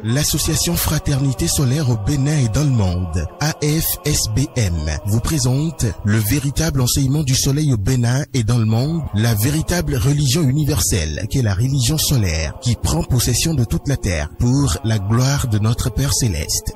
L'association Fraternité Solaire au Bénin et dans le monde, AFSBM, vous présente le véritable enseignement du soleil au Bénin et dans le monde, la véritable religion universelle, qui est la religion solaire, qui prend possession de toute la terre pour la gloire de notre Père Céleste.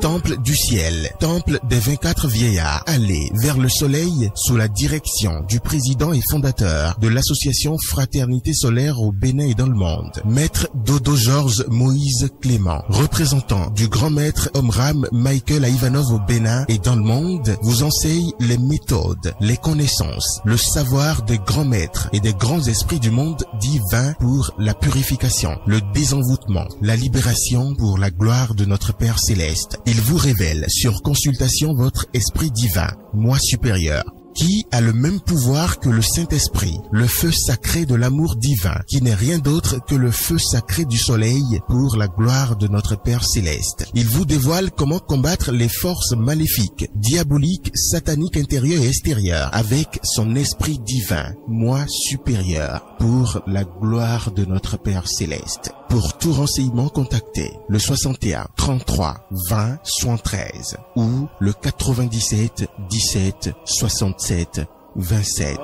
Temple du ciel, temple des 24 vieillards, allez vers le soleil sous la direction du président et fondateur de l'association Fraternité Solaire au Bénin et dans le monde, Maître Dodo Georges Moïse Clément, représentant du grand maître Omram Michael Ivanov au Bénin et dans le monde, vous enseigne les méthodes, les connaissances, le savoir des grands maîtres et des grands esprits du monde divin pour la purification, le désenvoûtement, la libération pour la gloire de notre Père Céleste. Il vous révèle sur consultation votre esprit divin, moi supérieur, qui a le même pouvoir que le Saint-Esprit, le feu sacré de l'amour divin, qui n'est rien d'autre que le feu sacré du soleil pour la gloire de notre Père Céleste. Il vous dévoile comment combattre les forces maléfiques, diaboliques, sataniques intérieures et extérieures avec son esprit divin, moi supérieur, pour la gloire de notre Père Céleste. Pour tout renseignement, contactez le 61 33 20 73 ou le 97 17 67 27.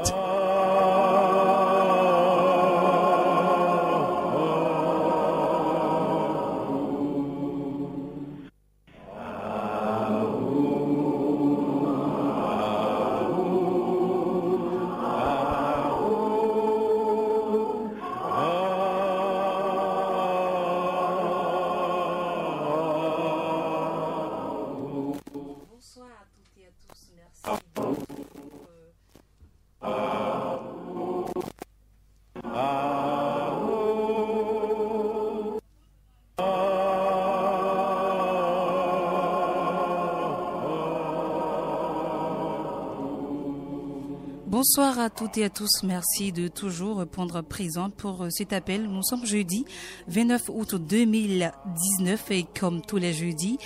Bonsoir à toutes et à tous, merci de toujours répondre présent pour cet appel. Nous sommes jeudi 29 août 2019 et comme tous les jeudis,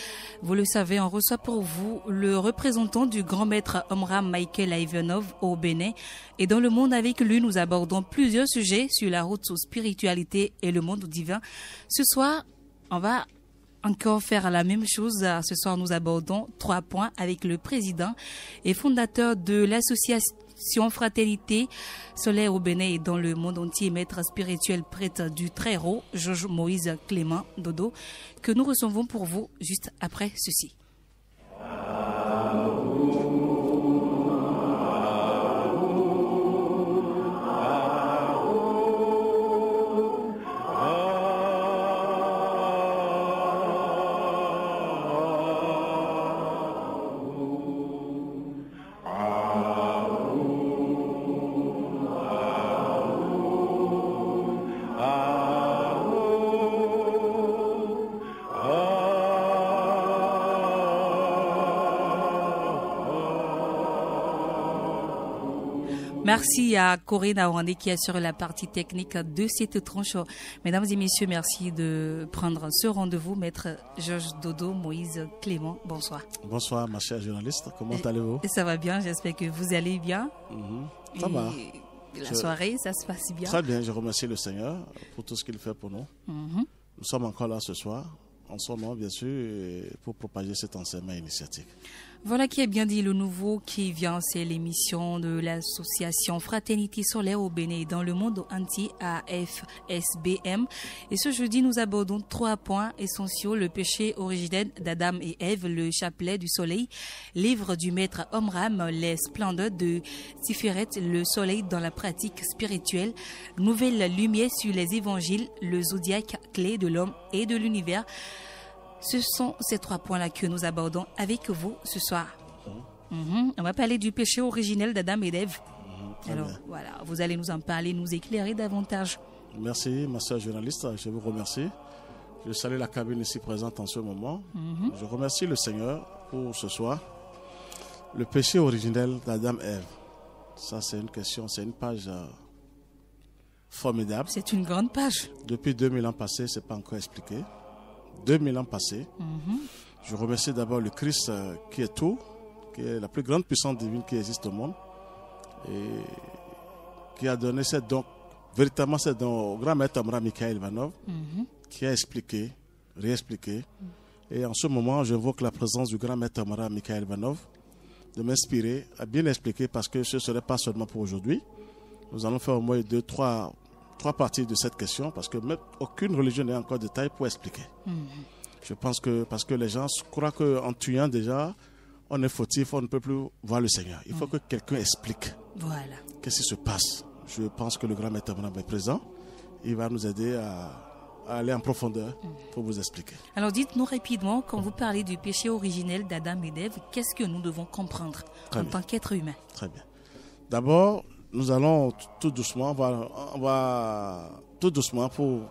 vous le savez, on reçoit pour vous le représentant du grand maître Omram Michael Ivanov au Bénin. Et dans le monde avec lui, nous abordons plusieurs sujets sur la route aux spiritualité et le monde divin. Ce soir, on va encore faire la même chose. Ce soir, nous abordons 3 points avec le président et fondateur de l'association Fraternité Solaire au Bénin et dans le monde entier, maître spirituel prêtre du Très-Haut, Georges Moïse Clément Dodo, que nous recevons pour vous juste après ceci. Merci à Corinne Awandé qui assure la partie technique de cette tranche. Mesdames et messieurs, merci de prendre ce rendez-vous. Maître Georges Dodo Moïse Clément, bonsoir. Bonsoir ma chère journaliste, comment allez-vous? Ça va bien, j'espère que vous allez bien. Ça va. La soirée, ça se passe bien? Très bien, je remercie le Seigneur pour tout ce qu'il fait pour nous. Nous sommes encore là ce soir, en son nom bien sûr, pour propager cet enseignement initiatique. Voilà qui est bien dit, le nouveau qui vient, c'est l'émission de l'association Fraternité Solaire au Bénin et dans le monde entier, AFSBM. Et ce jeudi, nous abordons 3 points essentiels: le péché originel d'Adam et Ève, le chapelet du soleil, livre du maître Omram, les splendeurs de Tiferet, le soleil dans la pratique spirituelle, nouvelle lumière sur les évangiles, le zodiaque clé de l'homme et de l'univers. Ce sont ces 3 points-là que nous abordons avec vous ce soir. On va parler du péché originel d'Adam et d'Ève. Alors voilà, vous allez nous en parler, nous éclairer davantage. Merci, ma sœur journaliste, je vous remercie. Je salue la cabine ici présente en ce moment. Je remercie le Seigneur pour ce soir. Le péché originel d'Adam et Ève. Ça, c'est une question, c'est une page formidable. C'est une grande page. Depuis 2000 ans passés, ce n'est pas encore expliqué. 2000 ans passés. Je remercie d'abord le Christ qui est tout, qui est la plus grande puissance divine qui existe au monde et qui a donné cette don, véritablement cette don au grand maître Omram Michael Ivanov, qui a expliqué réexpliquer. Et en ce moment, j'invoque la présence du grand maître Amara Mikhaël Vanov de m'inspirer à bien expliquer, parce que ce ne serait pas seulement pour aujourd'hui. Nous allons faire au moins trois parties de cette question, parce que même aucune religion n'est encore de taille pour expliquer. Je pense que parce que les gens croient qu'en tuant déjà, on est fautif, on ne peut plus voir le Seigneur. Il faut que quelqu'un explique. Voilà. Qu'est-ce qui se passe. Je pense que le grand maître Abraham est présent. Il va nous aider à aller en profondeur pour vous expliquer. Alors dites-nous rapidement, quand vous parlez du péché originel d'Adam et d'Ève, qu'est-ce que nous devons comprendre en tant qu'être humain? Très bien. D'abord, nous allons tout doucement, on va tout doucement pour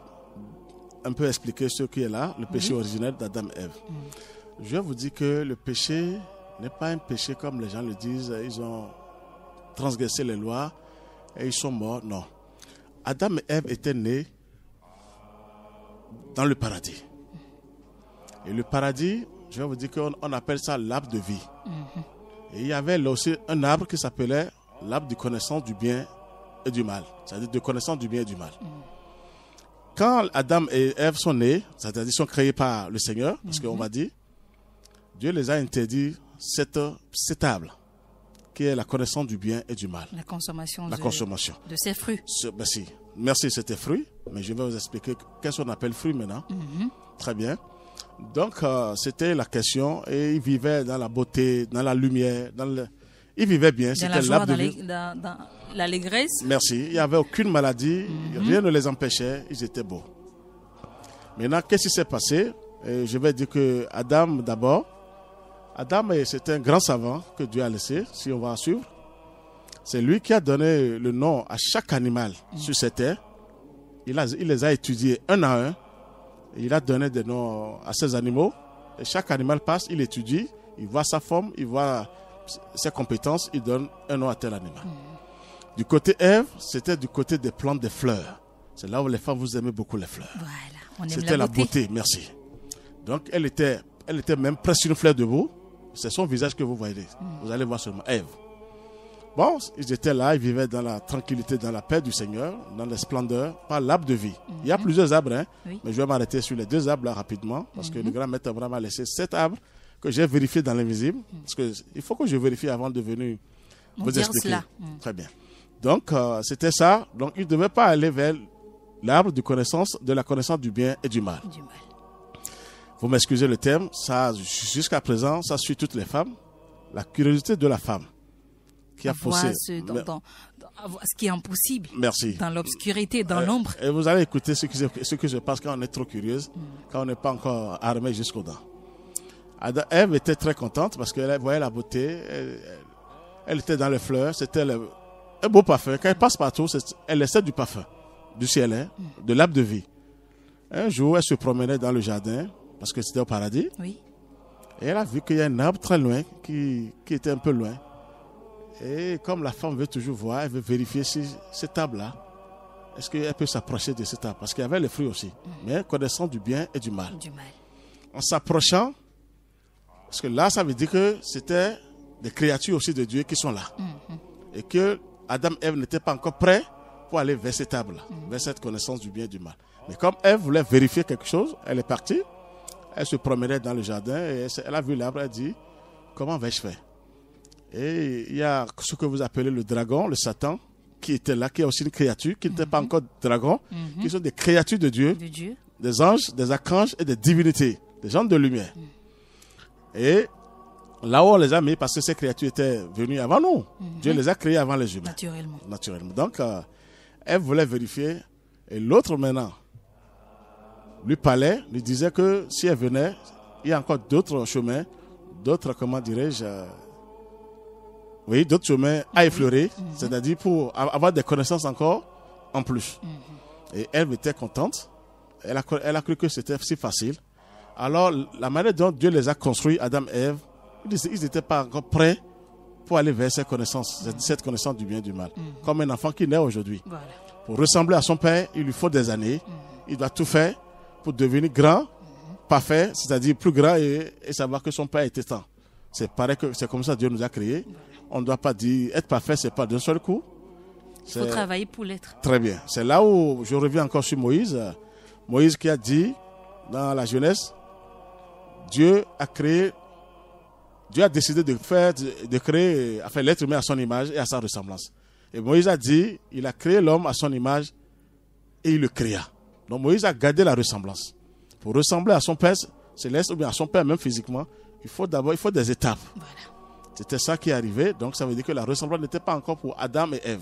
un peu expliquer ce qui est là, le péché originel d'Adam et Ève. Je vous dis que le péché n'est pas un péché comme les gens le disent. Ils ont transgressé les lois et ils sont morts. Non. Adam et Ève étaient nés dans le paradis. Et le paradis, je vais vous dire qu'on appelle ça l'arbre de vie. Et il y avait là aussi un arbre qui s'appelait l'arbre de connaissance du bien et du mal. C'est-à-dire de connaissance du bien et du mal. Quand Adam et Ève sont nés, c'est-à-dire sont créés par le Seigneur, parce qu'on va dire, Dieu les a interdit cette arbre, qui est la connaissance du bien et du mal. La consommation de ces fruits. Merci, c'était fruits, mais je vais vous expliquer qu'est-ce qu'on appelle fruits maintenant. Très bien. Donc, c'était la question, et ils vivaient dans la beauté, dans la lumière, ils vivaient bien. Dans la joie, dans l'allégresse. Merci. Il n'y avait aucune maladie, rien ne les empêchait, ils étaient beaux. Maintenant, qu'est-ce qui s'est passé? Je vais dire que Adam, d'abord, c'était un grand savant que Dieu a laissé, si on va suivre. C'est lui qui a donné le nom à chaque animal sur cette terre. Il les a étudiés un à un. Il a donné des noms à ces animaux. Et chaque animal passe, il étudie, il voit sa forme, il voit ses compétences, il donne un nom à tel animal. Du côté Ève, c'était du côté des plantes, des fleurs. C'est là où les femmes, vous aimez beaucoup les fleurs. Voilà, c'était la beauté, merci. Donc, elle était même presque une fleur debout. C'est son visage que vous voyez. Vous allez voir seulement Ève. Bon, ils étaient là, ils vivaient dans la tranquillité, dans la paix du Seigneur, dans la splendeur, par l'arbre de vie. Il y a plusieurs arbres, mais je vais m'arrêter sur les deux arbres là rapidement, parce que le grand maître Abraham a laissé 7 arbres que j'ai vérifiés dans l'invisible, parce qu'il faut que je vérifie avant de venir vous expliquer. Cela. Très bien. Donc, c'était ça. Donc, il ne devait pas aller vers l'arbre de la connaissance du bien et du mal. Vous m'excusez le terme, ça, jusqu'à présent, ça suit toutes les femmes. La curiosité de la femme qui a poussé. Ce qui est impossible. Merci. Dans l'obscurité, dans l'ombre. Et vous allez écouter ce que je pense quand on est trop curieuse, quand on n'est pas encore armé jusqu'aux dents. Ève était très contente parce qu'elle voyait la beauté. Elle était dans les fleurs. C'était un beau parfum. Quand elle passe partout, elle essaie du parfum, du ciel, de l'arbre de vie. Un jour, elle se promenait dans le jardin parce que c'était au paradis. Oui. Et elle a vu qu'il y a un arbre très loin qui était un peu loin. Et comme la femme veut toujours voir, elle veut vérifier si cet arbre-là, est-ce qu'elle peut s'approcher de cet arbre? Parce qu'il y avait les fruits aussi. Mais connaissant du bien et du mal. En s'approchant, parce que là, ça veut dire que c'était des créatures aussi de Dieu qui sont là. Et que Adam et Ève n'étaient pas encore prêts pour aller vers cet arbre-là, vers cette connaissance du bien et du mal. Mais comme Ève voulait vérifier quelque chose, elle est partie. Elle se promenait dans le jardin et elle a vu l'arbre, elle dit, comment vais-je faire? Et il y a ce que vous appelez le dragon, le Satan, qui était là, qui est aussi une créature, qui n'était pas encore dragon, qui sont des créatures de Dieu, des anges, des archanges et des divinités, des gens de lumière. Et là où on les a mis, parce que ces créatures étaient venues avant nous, Dieu les a créées avant les humains. Naturellement. Donc, elle voulait vérifier, et l'autre maintenant lui parlait, lui disait que si elle venait, il y a encore d'autres chemins, d'autres, comment dirais-je, d'autres chemins à effleurer, c'est-à-dire pour avoir des connaissances encore en plus. Et elle était contente. Elle a cru que c'était si facile. Alors, la manière dont Dieu les a construits, Adam et Ève, ils n'étaient pas encore prêts pour aller vers cette connaissance du bien et du mal. Comme un enfant qui naît aujourd'hui. Voilà. Pour ressembler à son père, il lui faut des années. Il doit tout faire pour devenir grand, parfait, c'est-à-dire plus grand et savoir que son père était temps. C'est pareil que c'est comme ça que Dieu nous a créés. On ne doit pas dire être parfait, c'est pas d'un seul coup. Il faut travailler pour l'être. Très bien. C'est là où je reviens encore sur Moïse. Moïse qui a dit dans la Genèse, Dieu a décidé de créer l'être humain à son image et à sa ressemblance. Et Moïse a dit, il a créé l'homme à son image et il le créa. Donc Moïse a gardé la ressemblance. Pour ressembler à son Père céleste ou bien à son Père même physiquement, il faut des étapes. Voilà. C'était ça qui est arrivé. Donc ça veut dire que la ressemblance n'était pas encore pour Adam et Ève.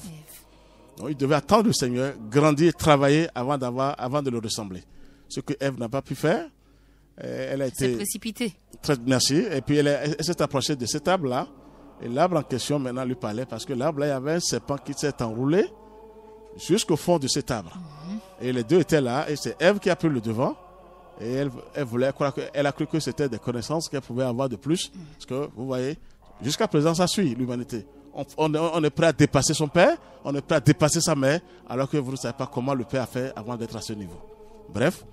Donc il devait attendre le Seigneur, grandir, travailler avant de le ressembler. Ce que Ève n'a pas pu faire. Elle a été précipitée. Très merci. Et puis elle s'est approchée de cet arbre-là. Et l'arbre en question maintenant lui parlait parce que l'arbre-là, il y avait un serpent qui s'est enroulé jusqu'au fond de cet arbre. Et les deux étaient là. Et c'est Ève qui a pris le devant. Et elle a cru que c'était des connaissances qu'elle pouvait avoir de plus. Parce que vous voyez, jusqu'à présent, ça suit l'humanité. On est prêt à dépasser son père, on est prêt à dépasser sa mère, alors que vous ne savez pas comment le père a fait avant d'être à ce niveau. Bref.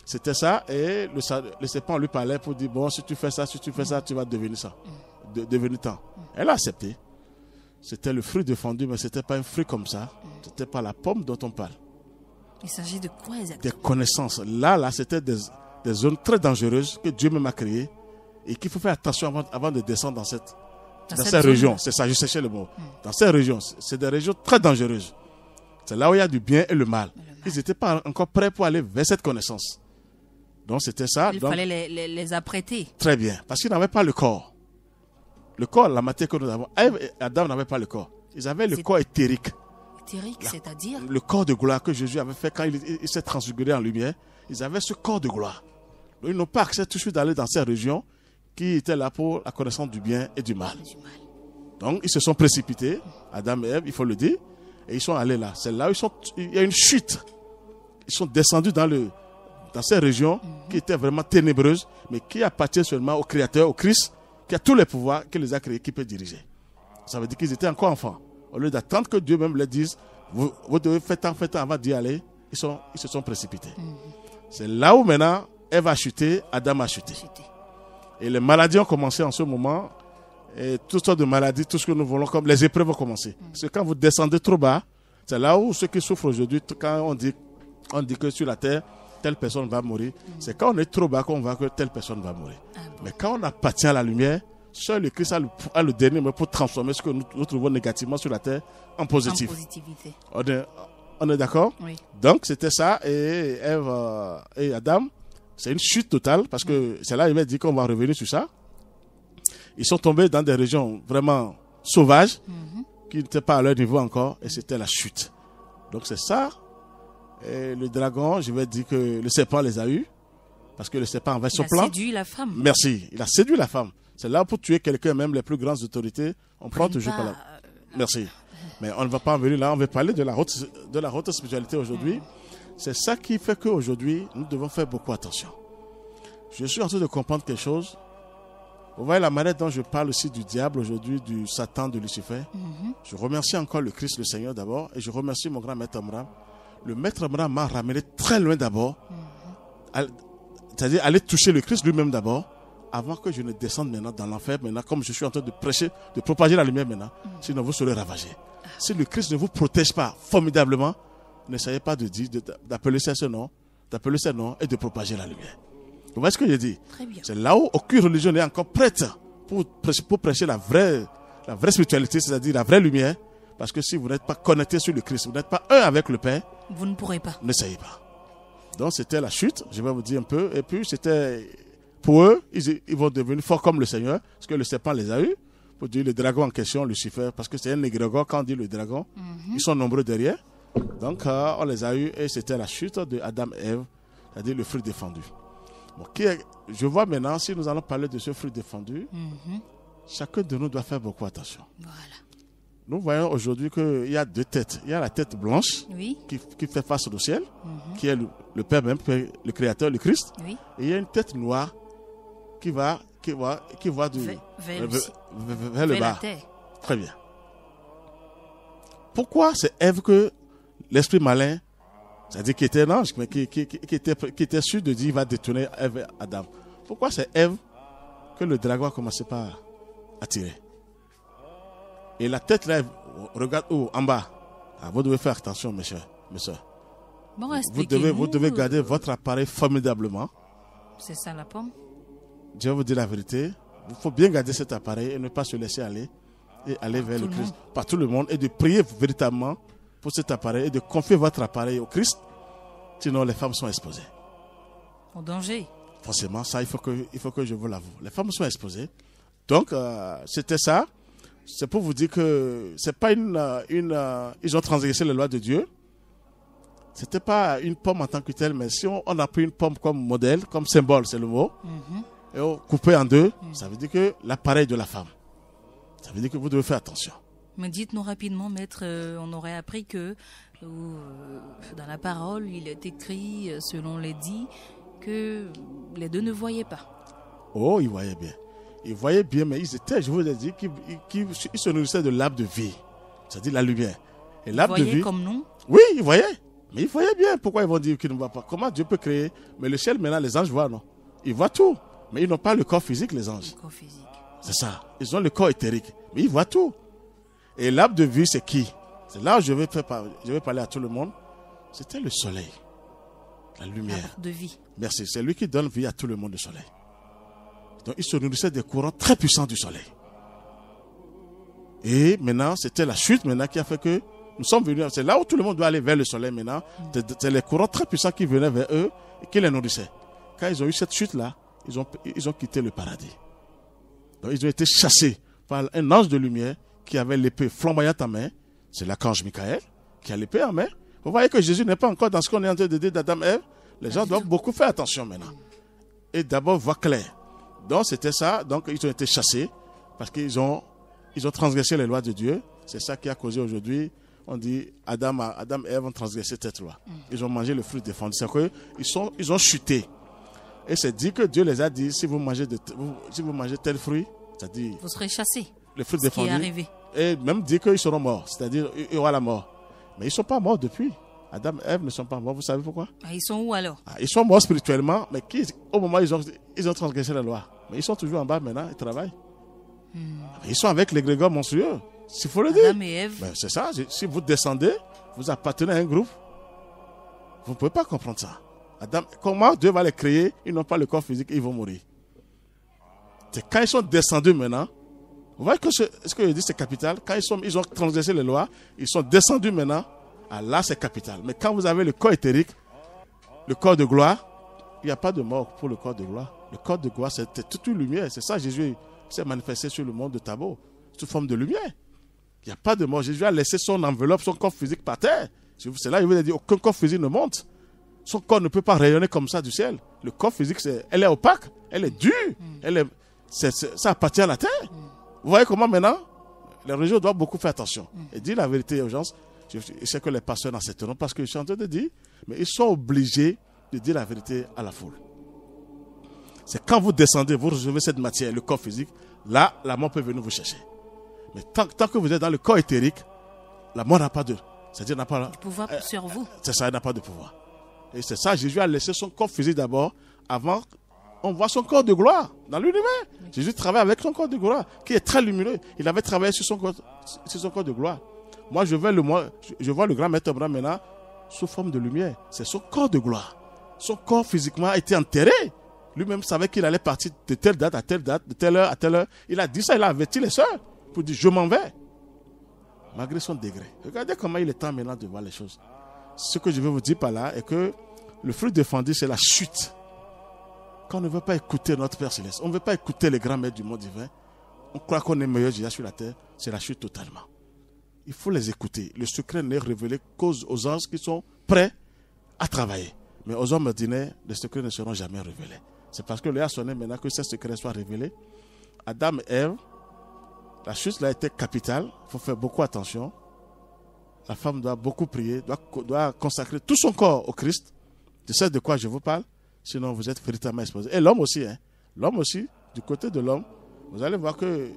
C'était ça, et le serpent lui parlait pour dire, bon, si tu fais ça, tu vas devenir ça, devenir tant. Elle a accepté. C'était le fruit défendu, mais ce n'était pas un fruit comme ça. Ce n'était pas la pomme dont on parle. Il s'agit de quoi exactement? Des connaissances. Là, c'était des zones très dangereuses que Dieu même a créées et qu'il faut faire attention avant de descendre dans cette région. C'est ça, je cherchais le mot. Dans ces régions, c'est des régions très dangereuses. C'est là où il y a du bien et le mal. Ils n'étaient pas encore prêts pour aller vers cette connaissance. Donc c'était ça. Il fallait les apprêter. Très bien, parce qu'ils n'avaient pas le corps. Le corps, la matière que nous avons. Ève et Adam n'avaient pas le corps. Ils avaient le corps éthérique. Éthérique, c'est-à-dire le corps de gloire que Jésus avait fait quand il s'est transfiguré en lumière. Ils avaient ce corps de gloire. Donc ils n'ont pas accès tout de suite d'aller dans ces régions qui étaient là pour la connaissance du bien et du mal. Donc ils se sont précipités, Adam et Ève, il faut le dire, et ils sont allés là. C'est là où il y a une chute. Ils sont descendus dans ces régions qui étaient vraiment ténébreuses, mais qui appartiennent seulement au Créateur, au Christ, qui a tous les pouvoirs, qui les a créés, qui peut diriger. Ça veut dire qu'ils étaient encore enfants. Au lieu d'attendre que Dieu même leur dise, vous devez faire tant avant d'y aller, ils se sont précipités. C'est là où maintenant, Ève a chuté, Adam a chuté. Et les maladies ont commencé en ce moment. Et toutes sortes de maladies, tout ce que nous voulons, comme les épreuves vont commencer. Parce que quand vous descendez trop bas, c'est là où ceux qui souffrent aujourd'hui, quand on dit que sur la terre, telle personne va mourir, c'est quand on est trop bas qu'on voit que telle personne va mourir. Mais quand on appartient à la lumière, seul le Christ a le dernier mot pour transformer ce que nous trouvons négativement sur la terre en positif. En positivité. On est d'accord? Oui. Donc c'était ça, et Ève et Adam, c'est une chute totale, parce que c'est là il m'a dit qu'on va revenir sur ça. Ils sont tombés dans des régions vraiment sauvages, qui n'étaient pas à leur niveau encore, et c'était la chute. Donc c'est ça. Et le dragon, je vais dire que le serpent les a eus, parce que le serpent avait son plan. Il a séduit la femme. Merci, il a séduit la femme. C'est là pour tuer quelqu'un, même les plus grandes autorités, on prend toujours pas là. Merci. Mais on ne va pas en venir là, on va parler de la haute spiritualité aujourd'hui. C'est ça qui fait qu'aujourd'hui, nous devons faire beaucoup attention. Je suis en train de comprendre quelque chose. Vous voyez la manière dont je parle aussi du diable aujourd'hui, du Satan, de Lucifer. Je remercie encore le Christ, le Seigneur d'abord, et je remercie mon grand maître Abraham. Le maître Abraham m'a ramené très loin d'abord, c'est-à-dire aller toucher le Christ lui-même d'abord, avant que je ne descende maintenant dans l'enfer, maintenant comme je suis en train de prêcher, de propager la lumière maintenant, sinon vous serez ravagés. Si le Christ ne vous protège pas formidablement, n'essayez pas d'appeler ce nom et de propager la lumière. Vous voyez ce que je dis? C'est là où aucune religion n'est encore prête pour prêcher la vraie spiritualité, c'est-à-dire la vraie lumière. Parce que si vous n'êtes pas connecté sur le Christ, vous n'êtes pas un avec le Père, vous ne pourrez pas. N'essayez pas. Donc c'était la chute, je vais vous dire un peu. Et puis c'était, pour eux, ils vont devenir forts comme le Seigneur, parce que le serpent les a eus. Pour dire le dragon en question, Lucifer, parce que c'est un égrégore, quand on dit le dragon, ils sont nombreux derrière. Donc on les a eus et c'était la chute de Adam et Ève, c'est-à-dire le fruit défendu. Bon, je vois maintenant, si nous allons parler de ce fruit défendu, chacun de nous doit faire beaucoup attention. Voilà. Nous voyons aujourd'hui qu'il y a deux têtes. Il y a la tête blanche qui fait face au ciel, qui est le Père même, le Créateur, le Christ. Et il y a une tête noire qui va vers le bas. Très bien. Pourquoi c'est Ève que l'esprit malin, c'est-à-dire qui était un ange, mais qui était sûr de dire qu'il va détourner Ève et Adam. Pourquoi c'est Ève que le dragon a commencé par attirer? Et la tête là, regarde où? En bas. Vous devez faire attention, mes soeurs. Bon, vous devez garder votre appareil formidablement. C'est ça la pomme. Je vais vous dire la vérité. Il faut bien garder cet appareil et ne pas se laisser aller. Et aller vers le Christ. Par tout le monde. Et de prier véritablement pour cet appareil. Et de confier votre appareil au Christ. Sinon, les femmes sont exposées. Au danger. Forcément, ça, il faut que je vous l'avoue. Les femmes sont exposées. Donc, c'était ça. C'est pour vous dire que c'est pas ils ont transgressé les lois de Dieu. C'était pas une pomme en tant que telle, mais si on a pris une pomme comme modèle, comme symbole, c'est le mot, et on coupé en deux, ça veut dire que l'appareil de la femme. Ça veut dire que vous devez faire attention. Mais dites-nous rapidement, maître, on aurait appris que dans la parole, il est écrit, selon les dits, que les deux ne voyaient pas. Oh, ils voyaient bien. Ils voyaient bien, mais ils étaient, je vous ai dit, qu'ils se nourrissaient de l'arbre de vie, c'est-à-dire la lumière. Et l'arbre de vie. Ils voyaient comme nous? Oui, ils voyaient. Mais ils voyaient bien. Pourquoi ils vont dire qu'ils ne voient pas? Comment Dieu peut créer? Mais le ciel, maintenant, les anges voient, non? Ils voient tout. Mais ils n'ont pas le corps physique, les anges. Le corps physique. C'est ça. Ils ont le corps éthérique. Mais ils voient tout. Et l'arbre de vie, c'est qui? C'est là où je vais parler à tout le monde. C'était le soleil. La lumière. L'arbre de vie. Merci. C'est lui qui donne vie à tout le monde, le soleil. Donc, ils se nourrissaient des courants très puissants du soleil. Et maintenant, c'était la chute maintenant qui a fait que nous sommes venus. C'est là où tout le monde doit aller vers le soleil maintenant. C'est les courants très puissants qui venaient vers eux et qui les nourrissaient. Quand ils ont eu cette chute-là, ils ont quitté le paradis. Donc, ils ont été chassés par un ange de lumière qui avait l'épée flamboyante en main. C'est l'archange Michael qui a l'épée en main. Vous voyez que Jésus n'est pas encore dans ce qu'on est en train de dire d'Adam et Ève. Les gens doivent beaucoup faire attention maintenant. Et d'abord voir clair. Donc c'était ça. Donc ils ont été chassés parce qu'ils ont transgressé les lois de Dieu. C'est ça qui a causé aujourd'hui. On dit Adam et Ève ont transgressé cette loi. Ils ont mangé le fruit défendu. C'est qu'ils ont chuté. Et c'est dit que Dieu les a dit si vous mangez tel fruit, c'est-à-dire vous serez chassés. Le fruit Qui défendu. est arrivé. Et même dit qu'ils seront morts. C'est-à-dire il y aura la mort. Mais ils ne sont pas morts depuis. Adam et Ève ne sont pas morts. Vous savez pourquoi? Ils sont où alors? Ils sont morts spirituellement, mais au moment où ils ont transgressé la loi. Mais ils sont toujours en bas maintenant, ils travaillent. Ils sont avec l'égrégore monstrueux. S'il faut le dire. Adam et Ève. Ben, c'est ça. Si vous descendez, vous appartenez à un groupe. Vous ne pouvez pas comprendre ça. Comment Dieu va les créer? Ils n'ont pas le corps physique, ils vont mourir. C'est quand ils sont descendus maintenant. Vous voyez que ce que je dis, c'est capital. Quand ils ont transgressé les lois, ils sont descendus maintenant. Là, c'est capital. Mais quand vous avez le corps éthérique, le corps de gloire, il n'y a pas de mort pour le corps de gloire. Le corps de gloire, c'est toute une lumière. C'est ça, Jésus s'est manifesté sur le monde de Tabo, sous forme de lumière. Il n'y a pas de mort. Jésus a laissé son enveloppe, son corps physique par terre. C'est là, il vous a dit, aucun corps physique ne monte. Son corps ne peut pas rayonner comme ça du ciel. Le corps physique, elle est opaque, elle est dure, ça appartient à la terre. Vous voyez comment maintenant, les religieux doivent beaucoup faire attention. Et dire la vérité aux gens. Je sais que les pasteurs n'accepteront parce que je suis en train de dire, mais ils sont obligés de dire la vérité à la foule. C'est quand vous descendez, vous recevez cette matière, le corps physique, là, la mort peut venir vous chercher. Mais tant que vous êtes dans le corps éthérique, la mort n'a pas de... C'est-à-dire n'a pas... pouvoir sur vous. C'est ça, elle n'a pas de pouvoir. Et c'est ça, Jésus a laissé son corps physique d'abord, avant on voit son corps de gloire dans l'univers. Oui. Jésus travaille avec son corps de gloire, qui est très lumineux. Il avait travaillé sur son corps de gloire. Moi, je vois le grand maître Abraham maintenant sous forme de lumière. C'est son corps de gloire. Son corps physiquement a été enterré. Lui-même savait qu'il allait partir de telle date à telle date, de telle heure à telle heure. Il a dit ça, il a averti les sœurs pour dire je m'en vais. Malgré son degré. Regardez comment il est temps maintenant de voir les choses. Ce que je veux vous dire par là est que le fruit défendu, c'est la chute. Quand on ne veut pas écouter notre Père Céleste, on ne veut pas écouter les grands maîtres du monde divin, on croit qu'on est meilleur déjà sur la terre, c'est la chute totalement. Il faut les écouter. Le secret n'est révélé qu'aux anges qui sont prêts à travailler. Mais aux hommes ordinaires, les secrets ne seront jamais révélés. C'est parce que l'heure a sonné maintenant que ces secrets soient révélés. Adam et Ève, la chute là était capitale. Il faut faire beaucoup attention. La femme doit beaucoup prier, doit consacrer tout son corps au Christ. Tu sais de quoi je vous parle? Sinon, vous êtes véritablement exposé. Et l'homme aussi. L'homme aussi, du côté de l'homme, vous allez voir que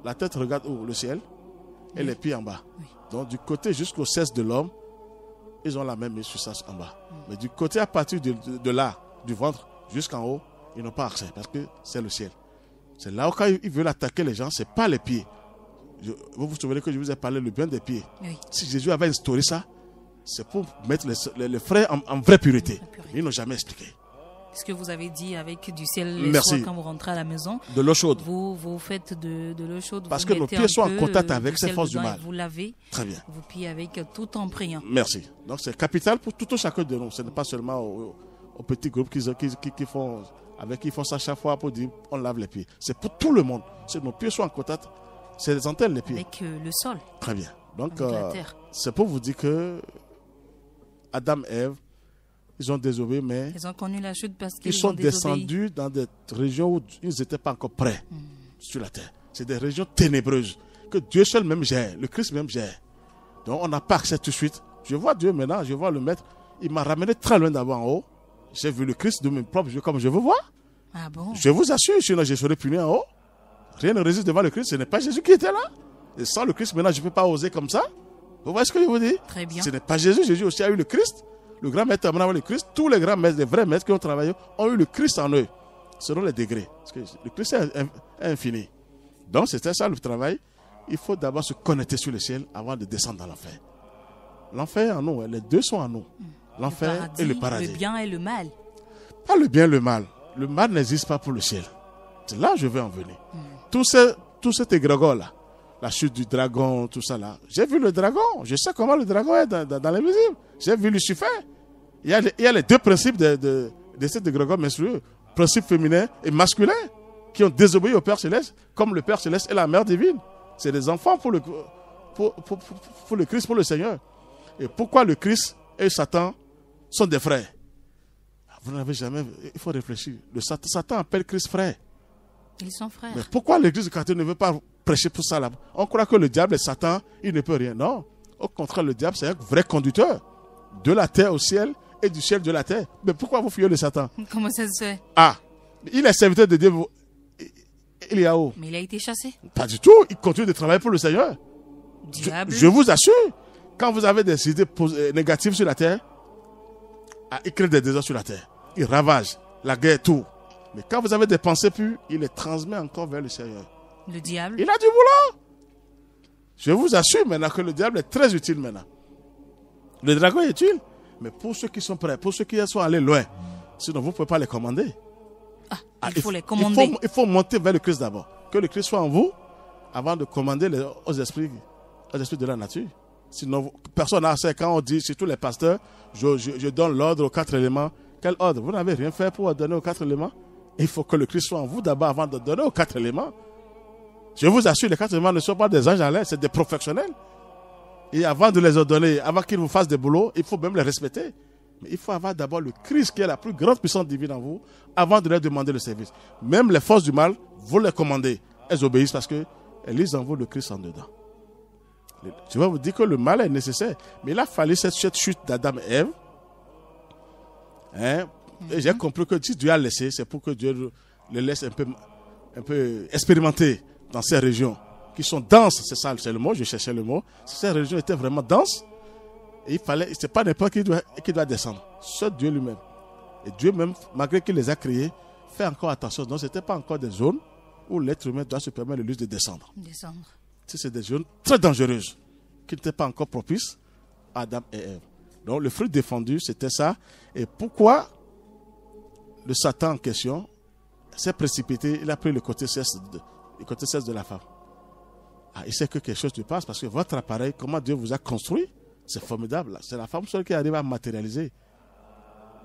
la tête regarde où? Le ciel. Et les pieds en bas. Oui. Donc du côté jusqu'au cesse de l'homme, ils ont la même mise sur ça en bas. Mais du côté à partir de là, du ventre jusqu'en haut, ils n'ont pas accès parce que c'est le ciel. C'est là où quand ils veulent attaquer les gens, c'est pas les pieds. Vous vous souvenez que je vous ai parlé le bien des pieds. Oui. Si Jésus avait instauré ça, c'est pour mettre les frères en vraie pureté. Ils n'ont jamais expliqué. Ce que vous avez dit avec du ciel les Merci. soirs quand vous rentrez à la maison. De l'eau chaude. Vous faites de l'eau chaude. Parce vous que nos mettez pieds un sont en peu, contact avec du ces sel forces du dedans et mal. vous lavez. Très bien. Vous pieds avec tout en priant. Merci. Donc c'est capital pour tout un chacun de nous. Ce n'est pas seulement aux petits groupes qui font ça chaque fois pour dire on lave les pieds. C'est pour tout le monde. C'est nos pieds sont en contact. C'est les antennes les pieds. Avec le sol. Très bien. Donc avec la terre. c'est pour vous dire que Adam et Ève, ils ont désobéi, mais Ils ont connu la chute parce qu'ils ils sont ont désobéi. descendus dans des régions où ils n'étaient pas encore prêts sur la terre. C'est des régions ténébreuses que Dieu seul même gère, le Christ même gère. Donc on n'a pas accès tout de suite. Je vois Dieu maintenant, je vois le Maître. Il m'a ramené très loin d'abord en haut. J'ai vu le Christ de mes propres yeux comme je veux voir. Ah bon? Je vous assure, sinon je serais puni en haut. Rien ne résiste devant le Christ. Ce n'est pas Jésus qui était là. Et sans le Christ, maintenant, je ne peux pas oser comme ça. Vous voyez ce que je vous dis? Très bien. Ce n'est pas Jésus. Jésus aussi a eu le Christ. Le grand maître a maintenant le Christ. Tous les grands maîtres, les vrais maîtres qui ont travaillé, ont eu le Christ en eux, selon les degrés. Parce que le Christ est infini. Donc, c'était ça le travail. Il faut d'abord se connecter sur le ciel avant de descendre dans l'enfer. L'enfer est en nous. Les deux sont en nous. L'enfer et le paradis. Le bien et le mal. Pas le bien et le mal. Le mal n'existe pas pour le ciel. C'est là que je vais en venir. Tout cet égrégore-là, la chute du dragon, tout ça là. J'ai vu le dragon. Je sais comment le dragon est dans l'invisible. J'ai vu Lucifer. Il y a les deux principes de cet égrégore menstrueux. Principe féminin et masculin qui ont désobéi au Père Céleste, comme le Père Céleste et la Mère Divine. C'est des enfants pour le Christ, pour le Seigneur. Et pourquoi le Christ et Satan sont des frères? Vous n'avez jamais... Il faut réfléchir. Satan appelle Christ frère. Ils sont frères. Mais pourquoi l'Église catholique ne veut pas prêcher pour ça là? On croit que le diable est Satan, il ne peut rien. Non. Au contraire, le diable, c'est un vrai conducteur. De la terre au ciel et du ciel de la terre. Mais pourquoi vous fuyez le Satan? Comment ça se fait? Ah, il est serviteur de Dieu. Il est où? Mais il a été chassé. Pas du tout. Il continue de travailler pour le Seigneur. Diable. Je vous assure, quand vous avez des idées négatives sur la terre, il crée des désordres sur la terre. Il ravage la guerre, tout. Mais quand vous avez des pensées pures, il les transmet encore vers le Seigneur. Le diable. Il a du boulot. Je vous assure maintenant que le diable est très utile maintenant. Le dragon est utile, mais pour ceux qui sont prêts, pour ceux qui sont allés loin, sinon vous ne pouvez pas les commander. Il faut les commander. Il faut monter vers le Christ d'abord. Que le Christ soit en vous avant de commander aux esprits de la nature. Sinon, personne n'a accès. Quand on dit, surtout les pasteurs, je donne l'ordre aux 4 éléments. Quel ordre? Vous n'avez rien fait pour donner aux 4 éléments. Il faut que le Christ soit en vous d'abord avant de donner aux 4 éléments. Je vous assure, les 4 éléments ne sont pas des anges en l'air, c'est des professionnels. Et avant de les ordonner, avant qu'ils vous fassent des boulots, il faut même les respecter. Mais il faut avoir d'abord le Christ qui est la plus grande puissance divine en vous, avant de leur demander le service. Même les forces du mal, vous les commandez. Elles obéissent parce qu'elles lisent en vous le Christ en dedans. Je vais vous dire que le mal est nécessaire. Mais il a fallu cette chute d'Adam et Ève. Et j'ai compris que si Dieu a laissé, c'est pour que Dieu les laisse un peu expérimenter dans ces régions qui sont denses. C'est ça, c'est le mot, je cherchais le mot. Ces régions étaient vraiment denses. Et c'est pas n'importe qui doit descendre. Seul Dieu lui-même. Et Dieu même, malgré qu'il les a créés, fait encore attention. Donc, ce n'était pas encore des zones où l'être humain doit se permettre le luxe de descendre. C'est des zones très dangereuses qui n'étaient pas encore propices à Adam et Ève. Donc, le fruit défendu, c'était ça. Et pourquoi le Satan en question s'est précipité, il a pris le côté cesse de la femme. Il sait que quelque chose se passe parce que votre appareil, comment Dieu vous a construit, c'est formidable. C'est la femme seule qui arrive à matérialiser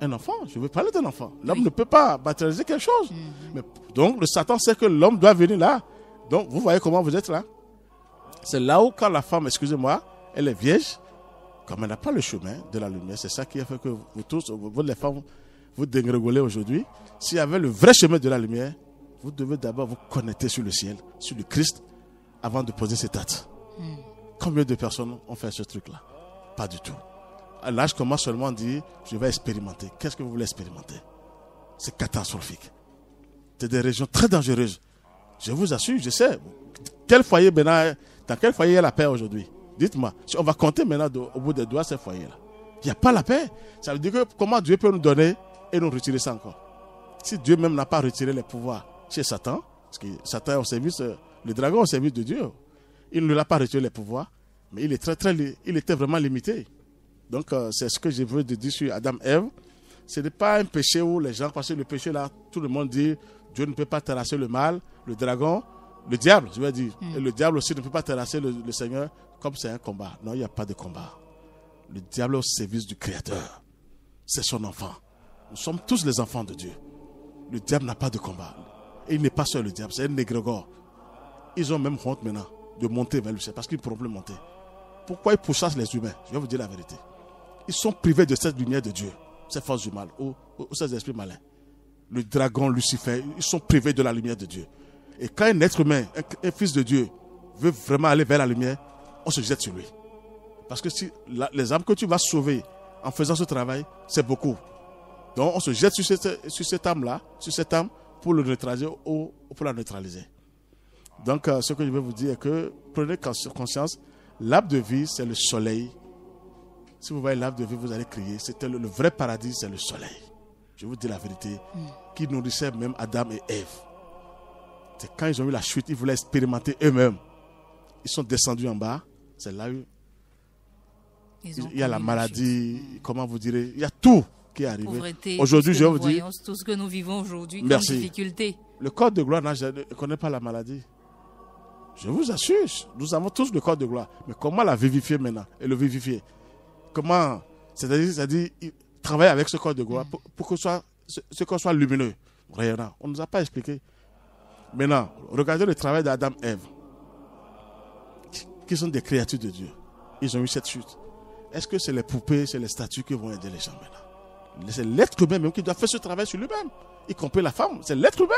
un enfant. Je veux parler d'un enfant. L'homme ne peut pas matérialiser quelque chose. Mais, donc, le Satan sait que l'homme doit venir là. Donc, vous voyez comment vous êtes là. C'est là où, quand la femme, excusez-moi, elle est vierge, comme elle n'a pas le chemin de la lumière, c'est ça qui a fait que vous tous, vous les femmes, vous dégringolez aujourd'hui. S'il y avait le vrai chemin de la lumière, vous devez d'abord vous connecter sur le ciel, sur le Christ, avant de poser cet acte. Combien de personnes ont fait ce truc-là? Pas du tout. Là, je commence seulement à dire, je vais expérimenter. Qu'est-ce que vous voulez expérimenter? C'est catastrophique. C'est des régions très dangereuses. Je vous assure, je sais. Quel foyer maintenant, dans quel foyer il y a la paix aujourd'hui? Dites-moi. Si on va compter maintenant au bout des doigts ces foyers-là. Il n'y a pas la paix. Ça veut dire que comment Dieu peut nous donner et nous retirer ça encore? Si Dieu même n'a pas retiré les pouvoirs chez Satan, parce que Satan est au service, le dragon est au service de Dieu. Il ne l'a pas retiré les pouvoirs, mais il était vraiment limité. Donc c'est ce que je veux dire sur Adam et Ève. Ce n'est pas un péché où les gens, parce que le péché là, tout le monde dit, Dieu ne peut pas terrasser le mal, le dragon, le diable, je veux dire. Et le diable aussi ne peut pas terrasser le Seigneur, comme c'est un combat. Non, il n'y a pas de combat. Le diable est au service du Créateur. C'est son enfant. Nous sommes tous les enfants de Dieu. Le diable n'a pas de combat. Et il n'est pas seul, le diable, c'est un égrégore. Ils ont même honte maintenant de monter vers le ciel, parce qu'ils ne pourront plus monter. Pourquoi ils pourchassent les humains? Je vais vous dire la vérité. Ils sont privés de cette lumière de Dieu, ces forces du mal, ou ces esprits malins. Le dragon, Lucifer, ils sont privés de la lumière de Dieu. Et quand un être humain, un fils de Dieu, veut vraiment aller vers la lumière, on se jette sur lui. Parce que si les âmes que tu vas sauver en faisant ce travail, c'est beaucoup. Donc on se jette sur cette âme-là, sur cette âme, pour le neutraliser ou pour la neutraliser. Donc ce que je veux vous dire est que prenez conscience, l'arbre de vie, c'est le soleil. Si vous voyez l'arbre de vie, vous allez crier. C'était le vrai paradis, c'est le soleil. Je vous dis la vérité, qui nourrissait même Adam et Ève. C'est quand ils ont eu la chute, ils voulaient expérimenter eux-mêmes. Ils sont descendus en bas. C'est là où il y a la maladie, comment vous direz, il y a tout qui est arrivé. Aujourd'hui, je vais vous dire, tout ce que nous vivons aujourd'hui comme merci. Difficulté. Le corps de gloire ne connaît pas la maladie. Je vous assure, nous avons tous le corps de gloire. Mais comment la vivifier maintenant et le vivifier? Comment, c'est-à-dire travailler avec ce corps de gloire pour que ce corps soit lumineux, rayonnant. On ne nous a pas expliqué. Maintenant, regardez le travail d'Adam et Ève, qui sont des créatures de Dieu. Ils ont eu cette chute. Est-ce que c'est les poupées, c'est les statues qui vont aider les gens maintenant? C'est l'être humain même qui doit faire ce travail sur lui-même, y compris la femme. C'est l'être humain.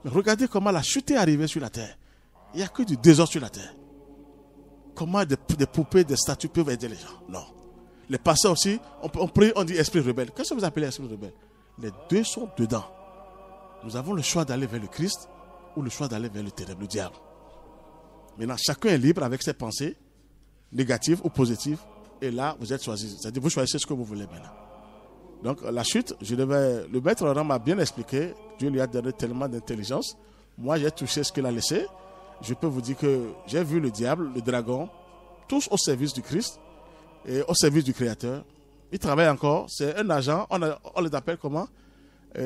Mais regardez comment la chute est arrivée sur la terre. Il n'y a que du désordre sur la terre. Comment des poupées, des statues peuvent aider les gens? Non. Les pasteurs aussi, on prie, on dit esprit rebelle. Qu'est-ce que vous appelez esprit rebelle? Les deux sont dedans. Nous avons le choix d'aller vers le Christ ou le choix d'aller vers le ténèbre, le diable. Maintenant, chacun est libre avec ses pensées, négatives ou positives. Et là, vous êtes choisi. C'est-à-dire, vous choisissez ce que vous voulez maintenant. Donc, la chute, le maître Laurent m'a bien expliqué. Dieu lui a donné tellement d'intelligence. Moi, j'ai touché ce qu'il a laissé. Je peux vous dire que j'ai vu le diable, le dragon, tous au service du Christ et au service du Créateur. Ils travaillent encore. C'est un agent. On les appelle comment? Quel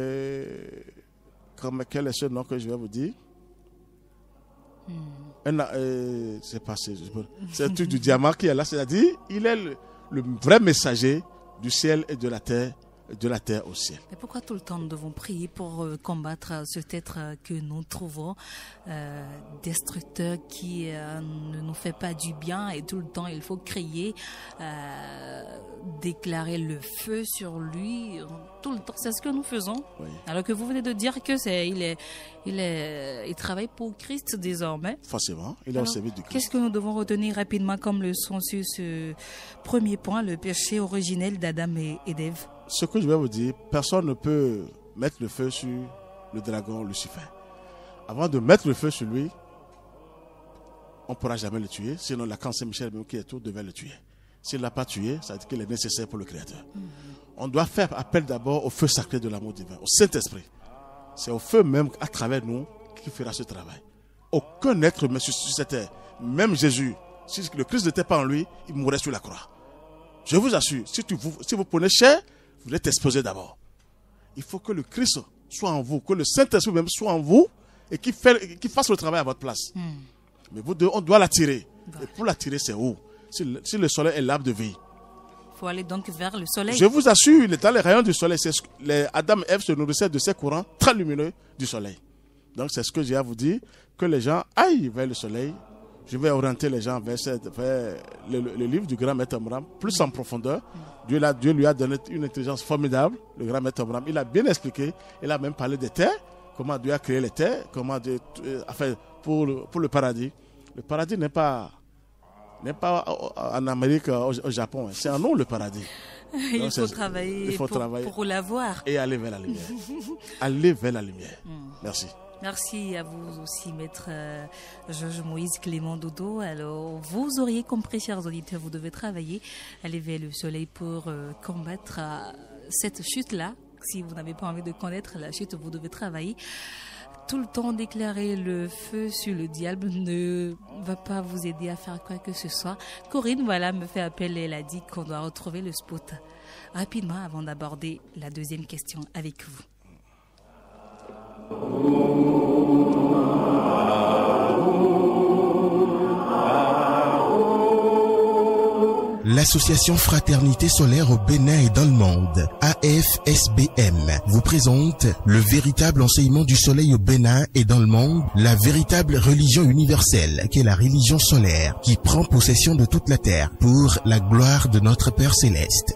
est ce nom que je vais vous dire? C'est passé. C'est un truc du diamant qui est là. C'est-à-dire, il est le vrai messager du ciel et de la terre au ciel. Mais pourquoi tout le temps nous devons prier pour combattre cet être que nous trouvons destructeur, qui ne nous fait pas du bien, et tout le temps il faut crier, déclarer le feu sur lui tout le temps? C'est ce que nous faisons. Oui. Alors que vous venez de dire que il travaille pour Christ désormais. Forcément, il est au service du Christ. Qu'est-ce que nous devons retenir rapidement comme leçon sur ce premier point, le péché originel d'Adam et d'Ève? Ce que je vais vous dire, personne ne peut mettre le feu sur le dragon Lucifer. Avant de mettre le feu sur lui, on ne pourra jamais le tuer. Sinon, l'archange Saint-Michel, même qui est tout, devait le tuer. S'il ne l'a pas tué, ça veut dire qu'il est nécessaire pour le Créateur. On doit faire appel d'abord au feu sacré de l'amour divin, au Saint-Esprit. C'est au feu même, à travers nous, qui fera ce travail. Aucun être humain sur cette terre, même Jésus, si le Christ n'était pas en lui, il mourrait sur la croix. Je vous assure, si vous prenez chair, vous êtes exposé d'abord. Il faut que le Christ soit en vous, que le Saint-Esprit même soit en vous et qu'il fasse le travail à votre place. Mais on doit l'attirer. Et pour l'attirer, c'est où? Si le soleil est l'arbre de vie. Il faut aller donc vers le soleil. Je vous assure, il est dans les rayons du soleil. Adam et Ève se nourrissaient de ces courants très lumineux du soleil. Donc c'est ce que j'ai à vous dire, que les gens aillent vers le soleil. Je vais orienter les gens vers le livre du grand maître Abraham, plus en profondeur. Dieu lui a donné une intelligence formidable, le grand maître Abraham. Il a bien expliqué, il a même parlé des terres, comment Dieu a créé les terres, comment Dieu a fait pour le paradis. Le paradis n'est pas en Amérique, au Japon, c'est en nous le paradis. Il faut travailler pour l'avoir. Et aller vers la lumière. Aller vers la lumière. Merci. Merci à vous aussi, maître Georges Moïse Clément Dodo. Alors, vous auriez compris, chers auditeurs, vous devez travailler, aller vers le soleil pour combattre cette chute-là. Si vous n'avez pas envie de connaître la chute, vous devez travailler. tout le temps déclarer le feu sur le diable ne va pas vous aider à faire quoi que ce soit. Corinne, voilà, me fait appel et elle a dit qu'on doit retrouver le spot rapidement avant d'aborder la deuxième question avec vous. L'association Fraternité Solaire au Bénin et dans le monde, AFSBM, vous présente le véritable enseignement du soleil au Bénin et dans le monde, la véritable religion universelle, qui est la religion solaire, qui prend possession de toute la terre pour la gloire de notre Père Céleste.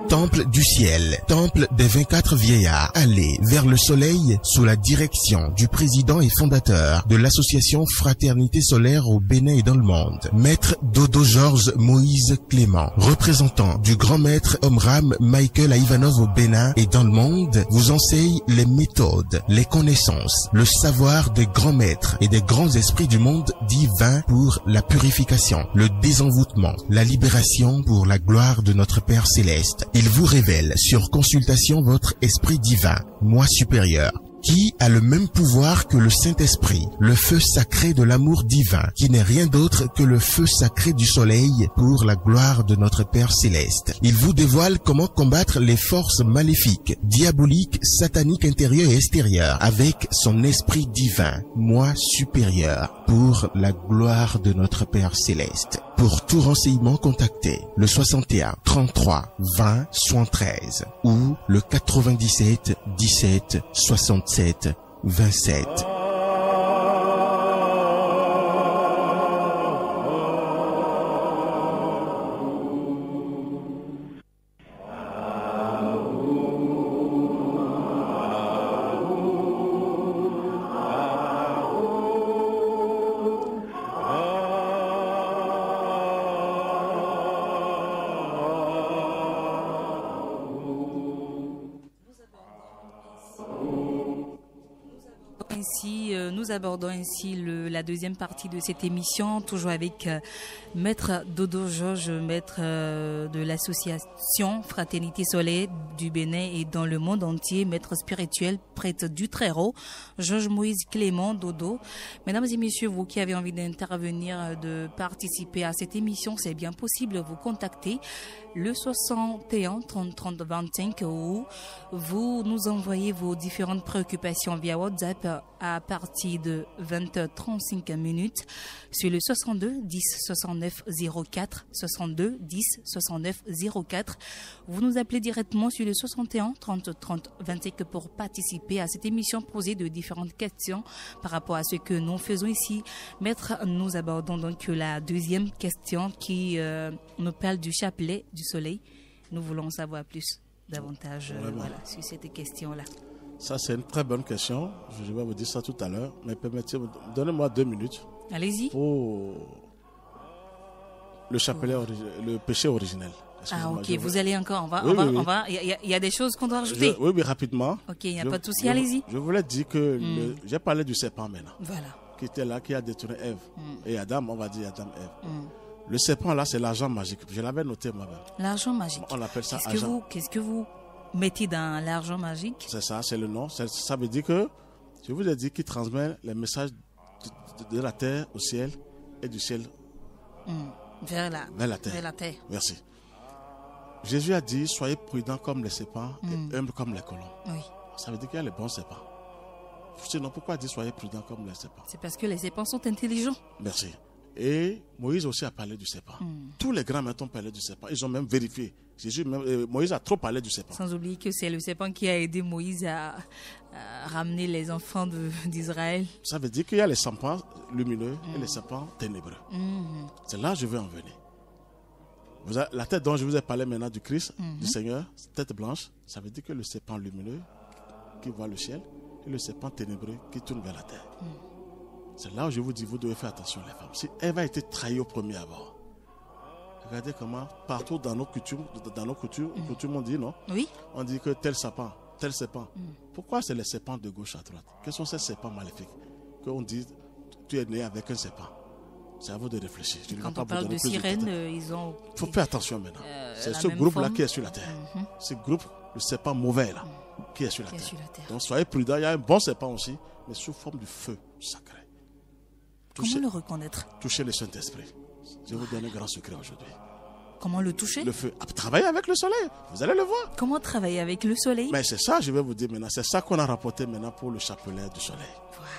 Temple du ciel, temple des 24 vieillards, allez vers le soleil sous la direction du président et fondateur de l'association Fraternité Solaire au Bénin et dans le monde, Maître Dodo Georges Moïse Clément, représentant du grand maître Omram Michael Ivanov au Bénin et dans le monde, vous enseigne les méthodes, les connaissances, le savoir des grands maîtres et des grands esprits du monde divin pour la purification, le désenvoûtement, la libération pour la gloire de notre Père Céleste. Il vous révèle sur consultation votre esprit divin, moi supérieur, qui a le même pouvoir que le Saint-Esprit, le feu sacré de l'amour divin, qui n'est rien d'autre que le feu sacré du soleil pour la gloire de notre Père Céleste. Il vous dévoile comment combattre les forces maléfiques, diaboliques, sataniques intérieures et extérieures, avec son esprit divin, moi supérieur, pour la gloire de notre Père Céleste. Pour tout renseignement, contactez le 61 33 20 73 ou le 97 17 67 27. Nous abordons ainsi la deuxième partie de cette émission, toujours avec Maître Dodo Georges, maître de l'association Fraternité Solaire du Bénin et dans le monde entier, maître spirituel, prêtre du Très-Haut, Georges Moïse Clément Dodo. Mesdames et messieurs, vous qui avez envie d'intervenir, de participer à cette émission, c'est bien possible, vous contactez le 61 30 30 25 où vous nous envoyez vos différentes préoccupations via WhatsApp à partir de 20h35 minutes sur le 62 10 69 04 62 10 69 04. Vous nous appelez directement sur le 61 30 30 25 pour participer à cette émission, poser de différentes questions par rapport à ce que nous faisons ici. Maître, nous abordons donc la deuxième question qui nous parle du chapelet du soleil. Nous voulons savoir plus, davantage voilà, sur cette question-là. Ça, c'est une très bonne question. Je vais vous dire ça tout à l'heure. Mais permettez-moi, donnez-moi 2 minutes. Allez-y. Pour le chapelet, le péché originel. Ah, ok. Vous allez encore. Il y a des choses qu'on doit rajouter. Oui, rapidement. Ok, il n'y a pas de souci. Allez-y. Je voulais dire que j'ai parlé du serpent maintenant. Voilà. Qui était là, qui a détourné Ève. Et Adam, on va dire Adam, Ève. Le serpent là, c'est l'argent magique. Je l'avais noté moi-même. L'argent magique. On appelle ça argent. Qu'est-ce que vous mettez dans l'argent magique? C'est ça, c'est le nom. Ça veut dire que, je vous ai dit qu'il transmet les messages de la terre au ciel et du ciel vers la terre. Merci. Jésus a dit, soyez prudents comme les serpents et humbles comme les colombes. Oui. Ça veut dire qu'il y a les bons serpents. Sinon, pourquoi dire soyez prudents comme les serpents? C'est parce que les serpents sont intelligents. Merci. Et Moïse aussi a parlé du serpent. Tous les grands maîtres ont parlé du serpent. Ils ont même vérifié. Moïse a trop parlé du serpent. Sans oublier que c'est le serpent qui a aidé Moïse à ramener les enfants d'Israël. Ça veut dire qu'il y a les serpents lumineux et les serpents ténébreux. C'est là que je veux en venir. La tête dont je vous ai parlé maintenant du Christ, du Seigneur, tête blanche, ça veut dire que le serpent lumineux qui voit le ciel et le serpent ténébreux qui tourne vers la terre. C'est là où je vous dis, vous devez faire attention les femmes. Si Ève a été trahie au premier abord, regardez comment partout dans nos coutumes, on dit non. Oui. On dit que tel serpent. Pourquoi c'est les serpents de gauche à droite? Quels sont ces serpents maléfiques? Qu'on dit, tu es né avec un serpent. C'est à vous de réfléchir. Quand on parle de sirènes, ils ont... Il faut faire attention maintenant. C'est ce groupe-là qui est sur la terre. Ce groupe le serpent mauvais là, qui est sur la Qui est terre. sur la terre. Donc soyez prudents, il y a un bon serpent aussi, mais sous forme du feu sacré. Comment le reconnaître? Touchez le Saint-Esprit. Je vais vous donner un grand secret aujourd'hui. Comment le toucher? Le feu. Travaillez avec le soleil, vous allez le voir. Comment travailler avec le soleil? Mais c'est ça, je vais vous dire maintenant. C'est ça qu'on a rapporté maintenant pour le chapelet du soleil. Voilà.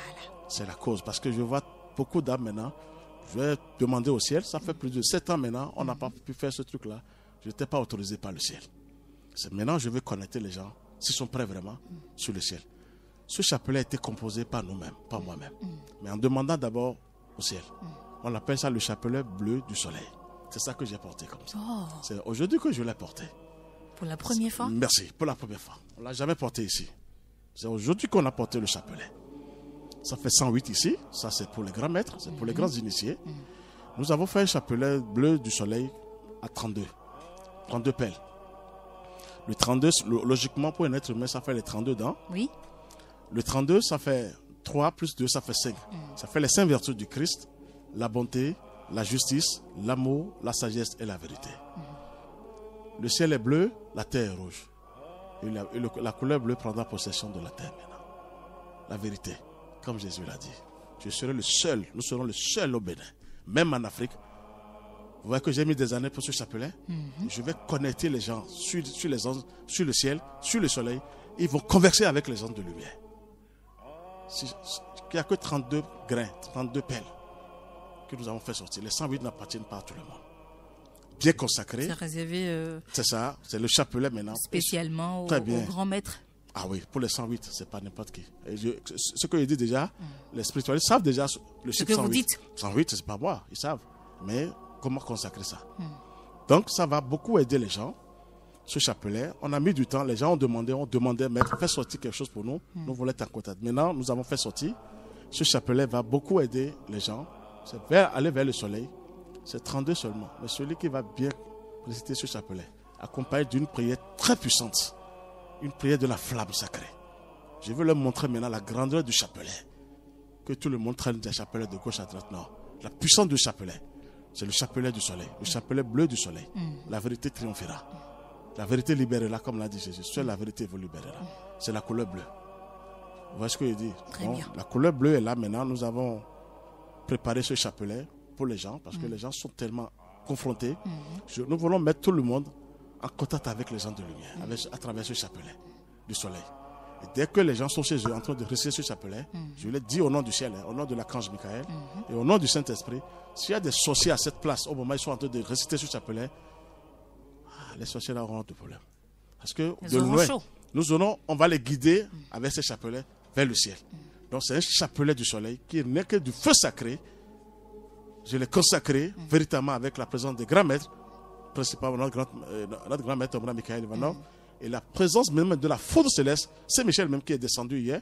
C'est la cause. Parce que je vois beaucoup d'âmes maintenant. Je vais demander au ciel. Ça fait plus de 7 ans maintenant. On n'a pas pu faire ce truc-là. Je n'étais pas autorisé par le ciel. C'est maintenant je vais connecter les gens, s'ils sont prêts vraiment, sur le ciel. Ce chapelet a été composé par nous-mêmes, pas moi-même. Mais en demandant d'abord au ciel. On appelle ça le chapelet bleu du soleil. C'est ça que j'ai porté comme ça. Oh, C'est aujourd'hui que je l'ai porté. pour la première fois? Merci, pour la première fois. On ne l'a jamais porté ici. C'est aujourd'hui qu'on a porté le chapelet. Ça fait 108 ici. Ça, c'est pour les grands maîtres, c'est pour les grands initiés. Nous avons fait un chapelet bleu du soleil à 32. 32 pelles. Le 32, logiquement, pour un être humain, ça fait les 32 dents. Oui. Le 32, ça fait 3 plus 2, ça fait 5. Ça fait les 5 vertus du Christ, la bonté, la justice, l'amour, la sagesse et la vérité. Le ciel est bleu, la terre est rouge. Et la couleur bleue prendra possession de la terre maintenant. La vérité, comme Jésus l'a dit. Je serai le seul, nous serons le seul au Bénin. Même en Afrique. Vous voyez que j'ai mis des années pour ce chapelet. Je vais connecter les gens sur les anges, sur le ciel, sur le soleil. Ils vont converser avec les anges de lumière. Il n'y a que 32 grains, 32 pelles que nous avons fait sortir. Les 108 n'appartiennent pas à tout le monde. Bien consacré. C'est réservé C'est ça, c'est le chapelet maintenant. spécialement Très aux bien. grands maîtres. Ah oui, pour les 108, c'est pas n'importe qui. Et ce que je dis déjà, les spiritualistes savent déjà le chiffre que vous 108. dites. 108, c'est pas moi, ils savent. Mais comment consacrer ça? Donc ça va beaucoup aider les gens. Ce chapelet, on a mis du temps, les gens ont demandé, maître, fais sortir quelque chose pour nous. Nous voulons être en contact. Maintenant, nous avons fait sortir. Ce chapelet va beaucoup aider les gens. C'est aller vers le soleil. C'est 32 seulement. Mais celui qui va bien réciter ce chapelet, accompagné d'une prière très puissante, une prière de la flamme sacrée. Je veux leur montrer maintenant la grandeur du chapelet. Que tout le monde traîne des chapelets de gauche à droite. Non. La puissance du chapelet, c'est le chapelet du soleil, le chapelet bleu du soleil. La vérité triomphera. La vérité libérera, comme l'a dit Jésus. Seule la vérité vous libérera. C'est la couleur bleue. Vous voyez ce que je dis? Très bien. La couleur bleue est là maintenant. Nous avons préparé ce chapelet pour les gens parce que les gens sont tellement confrontés. Nous voulons mettre tout le monde en contact avec les gens de lumière, à travers ce chapelet du soleil. Et dès que les gens sont chez eux en train de réciter ce chapelet, je leur dis au nom du ciel, au nom de l'archange Michael et au nom du Saint-Esprit, s'il y a des sorciers à cette place, au moment où ils sont en train de réciter ce chapelet, les sorciers là auront de problème. Parce que Ils de auront loin, chaud. on va les guider avec ces chapelets vers le ciel. Donc c'est un chapelet du soleil qui n'est que du feu sacré. Je l'ai consacré véritablement avec la présence des grands maîtres, principalement notre grand maître Michael Ivanov, et la présence même de la foudre céleste. C'est Michel même qui est descendu hier.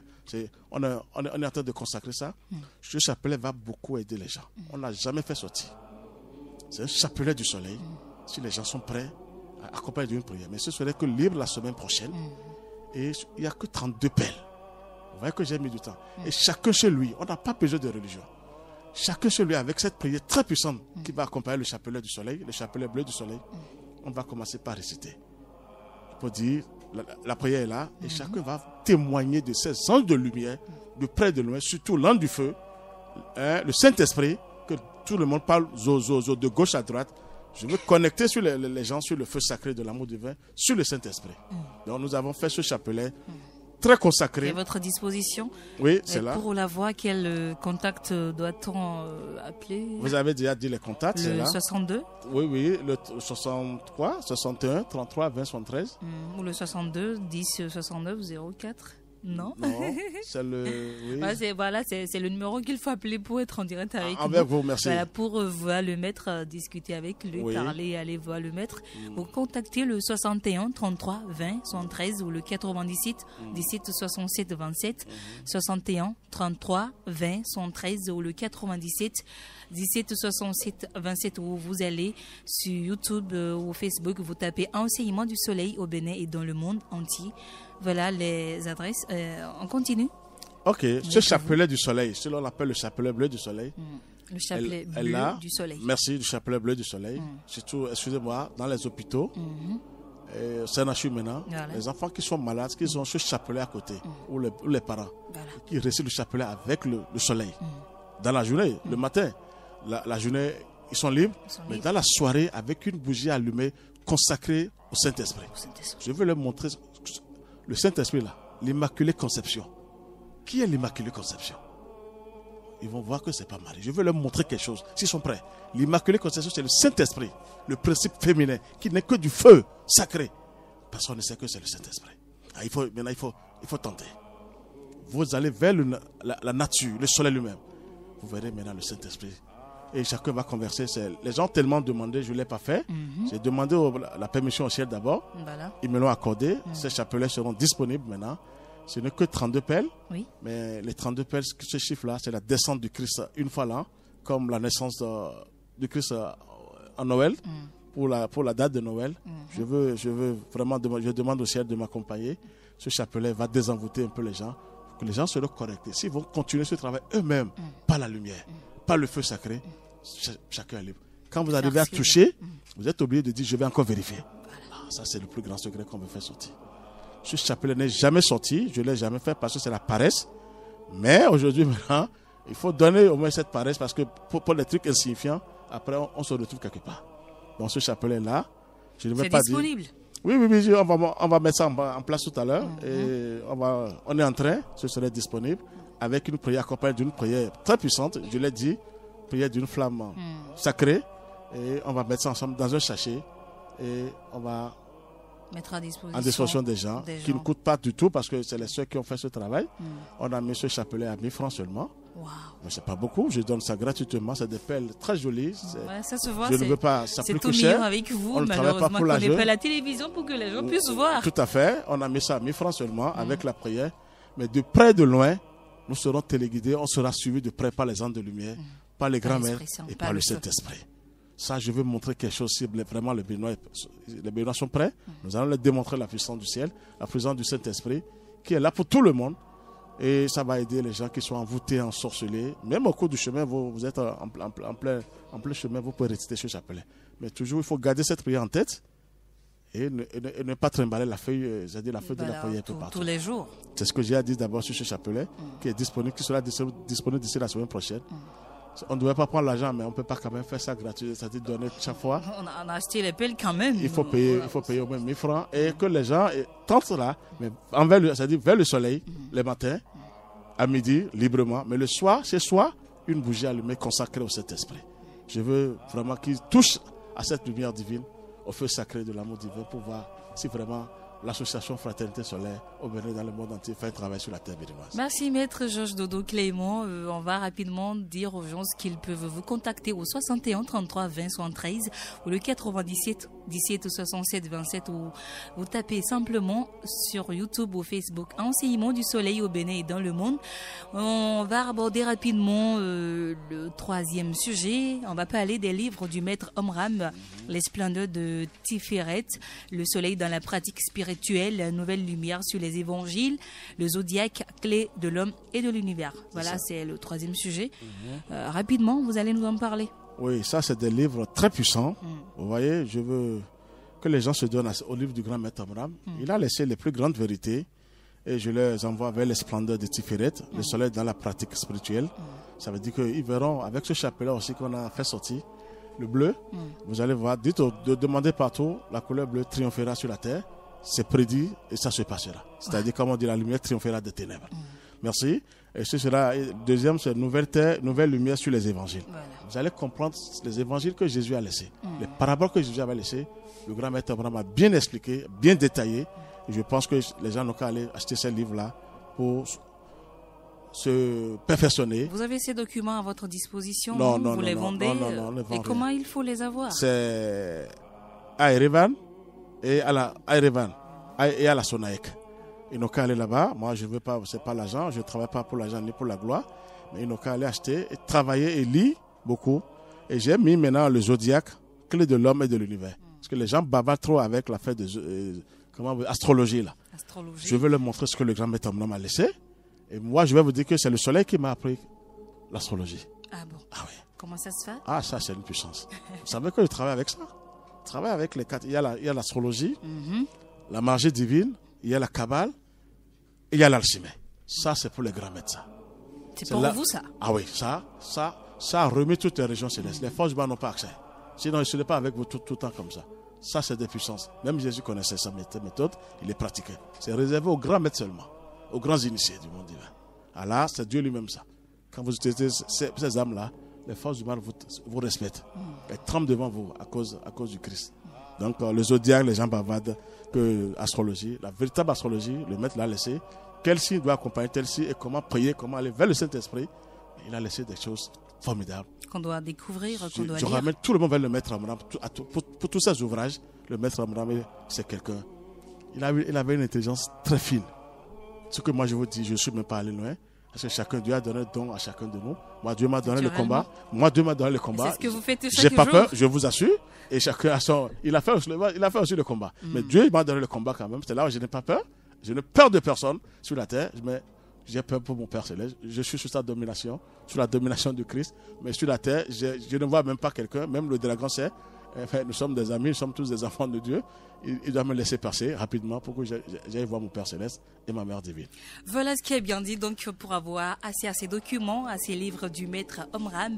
On est en train de consacrer ça. Ce chapelet va beaucoup aider les gens. On n'a jamais fait sortir. C'est un chapelet du soleil. Si les gens sont prêts, accompagné d'une prière. Mais ce serait que libre la semaine prochaine. Et il n'y a que 32 pelles. Vous voyez que j'ai mis du temps. Et chacun chez lui, on n'a pas besoin de religion. Chacun chez lui, avec cette prière très puissante qui va accompagner le chapelet du soleil, le chapelet bleu du soleil, on va commencer par réciter. Pour dire, la prière est là, et chacun va témoigner de ces anges de lumière, de près de loin, surtout l'ange du feu, le Saint-Esprit, que tout le monde parle zo, de gauche à droite. Je veux connecter sur les gens sur le feu sacré de l'amour divin, sur le Saint-Esprit. Donc nous avons fait ce chapelet très consacré. Et à votre disposition. Oui, c'est là. Pour la voix, quel contact doit-on appeler? Vous avez déjà dit les contacts, c'est Le là. 62 Oui, le 63, 61, 33, 20, 73. ou le 62 10 69 04. Non, c'est le... Oui. Ouais, c'est le numéro qu'il faut appeler pour être en direct avec Avec nous. vous, merci. Voilà, pour voir le maître, discuter avec lui, parler, aller voir le maître. Vous contactez le 61 33 20 73 ou le 97 17 67 27, 61 33 20 73 ou le 97 17 67 27, où vous allez sur YouTube ou Facebook, vous tapez Enseignement du Soleil au Bénin et dans le monde entier. Voilà les adresses. On continue. Ok, ce chapelet du soleil, celui-là on l'appelle le chapelet bleu du soleil. Le chapelet bleu du soleil. Merci, du chapelet bleu du soleil. Surtout, excusez-moi, dans les hôpitaux, Senachu maintenant, les enfants qui sont malades, qui ont ce chapelet à côté, ou les parents, qui récitent le chapelet avec le soleil. Dans la journée, le matin, la journée, ils sont libres, mais dans la soirée, avec une bougie allumée, consacrée au Saint-Esprit. Je veux leur montrer le Saint-Esprit là, l'Immaculée Conception. Qui est l'Immaculée Conception? Ils vont voir que ce n'est pas Marie. Je veux leur montrer quelque chose, s'ils sont prêts. L'Immaculée Conception, c'est le Saint-Esprit, le principe féminin, qui n'est que du feu sacré. Personne ne sait que c'est le Saint-Esprit. Maintenant, il faut tenter. Vous allez vers la nature, le soleil lui-même. Vous verrez maintenant le Saint-Esprit. Et chacun va converser. Les gens ont tellement demandé, je ne l'ai pas fait. J'ai demandé la permission au ciel d'abord. Ils me l'ont accordé. Ces chapelets seront disponibles maintenant. Ce n'est que 32 pelles. Mais les 32 pelles, ce chiffre-là, c'est la descente du Christ une fois là, comme la naissance du Christ en Noël, pour la date de Noël. Je veux vraiment, je demande au ciel de m'accompagner. Ce chapelet va désenvoûter un peu les gens, pour que les gens seront correctés. S'ils vont continuer ce travail eux-mêmes, pas la lumière, pas le feu sacré, chacun est libre. Quand vous arrivez à toucher, vous êtes obligé de dire, je vais encore vérifier. Ça, c'est le plus grand secret qu'on veut faire sortir. Ce chapelet n'est jamais sorti, je ne l'ai jamais fait parce que c'est la paresse. Mais aujourd'hui, maintenant, il faut donner au moins cette paresse parce que pour les trucs insignifiants, après, on se retrouve quelque part. Donc, ce chapelet-là, je ne vais pas dire... C'est disponible? Oui, on va mettre ça en place tout à l'heure. Et on est en train, ce serait disponible, avec une prière accompagnée d'une prière très puissante, je l'ai dit, prière d'une flamme sacrée. Et on va mettre ça ensemble dans un sachet. Et on va mettre en disposition des gens qui ne coûtent pas du tout parce que c'est les sœurs qui ont fait ce travail. On a mis ce chapelet à 1000 francs seulement. Mais c'est pas beaucoup, je donne ça gratuitement. C'est des perles très jolies. Ça se voit, je ne veux pas, ça c'est tout mignon avec vous. Malheureusement, on n'est pas à la télévision pour que les gens puissent voir. Tout à fait, on a mis ça à 1000 francs seulement avec la prière. Mais de près de loin, nous serons téléguidés, on sera suivis de près par les anges de lumière, par les grands-mères et par le Saint-Esprit. Ça, je veux montrer quelque chose. Si vraiment les Béninois sont prêts, nous allons leur démontrer la puissance du ciel, la puissance du Saint-Esprit, qui est là pour tout le monde. Et ça va aider les gens qui sont envoûtés, ensorcelés. Même au cours du chemin, vous êtes en plein chemin, vous pouvez réciter ce chapelet. Mais toujours, il faut garder cette prière en tête et ne pas trimballer la feuille, c'est-à-dire la feuille de la prière partout. Tous les jours. C'est ce que j'ai à dire d'abord sur ce chapelet, qui est disponible, qui sera disponible d'ici la semaine prochaine. On ne devrait pas prendre l'argent, mais on ne peut pas quand même faire ça gratuit, c'est-à-dire donner chaque fois. On a acheté les pelles quand même. Il faut payer au moins 1000 francs et que les gens tentent là, mais c'est-à-dire vers le soleil, les matins, à midi, librement. Mais le soir, c'est soit une bougie allumée consacrée au Saint-Esprit. Je veux vraiment qu'ils touchent à cette lumière divine, au feu sacré de l'amour divin pour voir si vraiment l'association Fraternité Solaire au Bénin dans le monde entier fait un travail sur la terre béninoise. Merci Maître Georges Dodo Clément. On va rapidement dire aux gens qu'ils peuvent vous contacter au 61 33 20 73 ou le 97 17 67 27 ou vous tapez simplement sur YouTube ou Facebook Enseignement du Soleil au Bénin et dans le monde. On va aborder rapidement le troisième sujet. On va parler des livres du Maître Omram, Les Splendeurs de Tiferet, Le Soleil dans la pratique spirituelle, la nouvelle lumière sur les évangiles, le zodiaque, clé de l'homme et de l'univers. Voilà, c'est le troisième sujet. Rapidement, vous allez nous en parler. Oui, ça c'est des livres très puissants. Vous voyez, je veux que les gens se donnent au livre du grand Maître Omram. Il a laissé les plus grandes vérités et je les envoie vers les splendeurs de Tiferet, le soleil dans la pratique spirituelle. Ça veut dire qu'ils verront avec ce chapelet aussi qu'on a fait sortir, le bleu. Vous allez voir, demandez partout, la couleur bleue triomphera sur la terre. C'est prédit et ça se passera. C'est-à-dire, comme on dit, la lumière triomphera des ténèbres. Merci. Et ce sera, deuxième, c'est nouvelle terre, nouvelle lumière sur les évangiles. Voilà. Vous allez comprendre les évangiles que Jésus a laissés. Les paraboles que Jésus avait laissées, le grand Maître Abraham a bien expliqué, bien détaillé. Et je pense que les gens n'ont qu'à aller acheter ces livres-là pour se perfectionner. Vous avez ces documents à votre disposition? Non, vous les vendez? Non, et comment il faut les avoir? C'est à Erevan et à la Sonaïque. Ils n'ont qu'à aller là-bas. Moi, je ne veux pas, c'est pas l'argent. Je ne travaille pas pour l'argent ni pour la gloire. Mais ils n'ont qu'à aller acheter, et travailler et lire beaucoup. Et j'ai mis maintenant le zodiaque, clé de l'homme et de l'univers. Parce que les gens bavardent trop avec l'affaire de astrologie là. Astrologie. Je veux leur montrer ce que le grand Maître Omram a laissé. Et moi, je vais vous dire que c'est le soleil qui m'a appris l'astrologie. Ah bon? Ah oui. Comment ça se fait? Ah, ça, c'est une puissance. Vous savez que je travaille avec ça? travaille avec les 4. Il y a l'astrologie, la magie divine, il y a la Kabbale, et il y a l'alchimie. Ça, c'est pour les grands médecins. C'est pour vous, ça? Ah oui, ça a remis toutes les régions célestes. Les forces du mal n'ont pas accès. Sinon, ils ne seraient pas avec vous tout le temps comme ça. Ça, c'est des puissances. Même Jésus connaissait sa méthode, il les pratiquait. C'est réservé aux grands maîtres seulement, aux grands initiés du monde divin. Allah, c'est Dieu lui-même ça. Quand vous utilisez ces âmes-là, les forces du mal vous respectent. Elles tremblent devant vous à cause du Christ. Donc, le zodiaque, les gens bavardent que l'astrologie, la véritable astrologie, le maître l'a laissé. Quel signe doit accompagner tel signe et comment prier, comment aller vers le Saint-Esprit. Il a laissé des choses formidables. Qu'on doit découvrir, qu'on doit lire. Je ramène tout le monde vers le maître Abraham. Pour tous ces ouvrages, le maître Abraham, c'est quelqu'un. Il avait une intelligence très fine. Ce que moi je vous dis, je ne suis même pas allé loin. Parce que Dieu a donné un don à chacun de nous. Moi, Dieu m'a donné le combat. C'est ce que vous faites chaque jour. J'ai pas peur, je vous assure. Et chacun a son. Il a fait aussi le combat. Mais Dieu m'a donné le combat quand même. C'est là où je n'ai pas peur. Je n'ai peur de personne sur la terre. Mais j'ai peur pour mon Père Céleste. Je suis sous sa domination, sous la domination du Christ. Mais sur la terre, je ne vois même pas quelqu'un. Même le dragon sait. Enfin, nous sommes des amis, nous sommes tous des enfants de Dieu. Il doit me laisser passer rapidement pour que j'aille voir mon Père Céleste et ma Mère Divine. Voilà ce qui est bien dit. Donc, pour avoir accès à ces documents, à ces livres du maître Omram,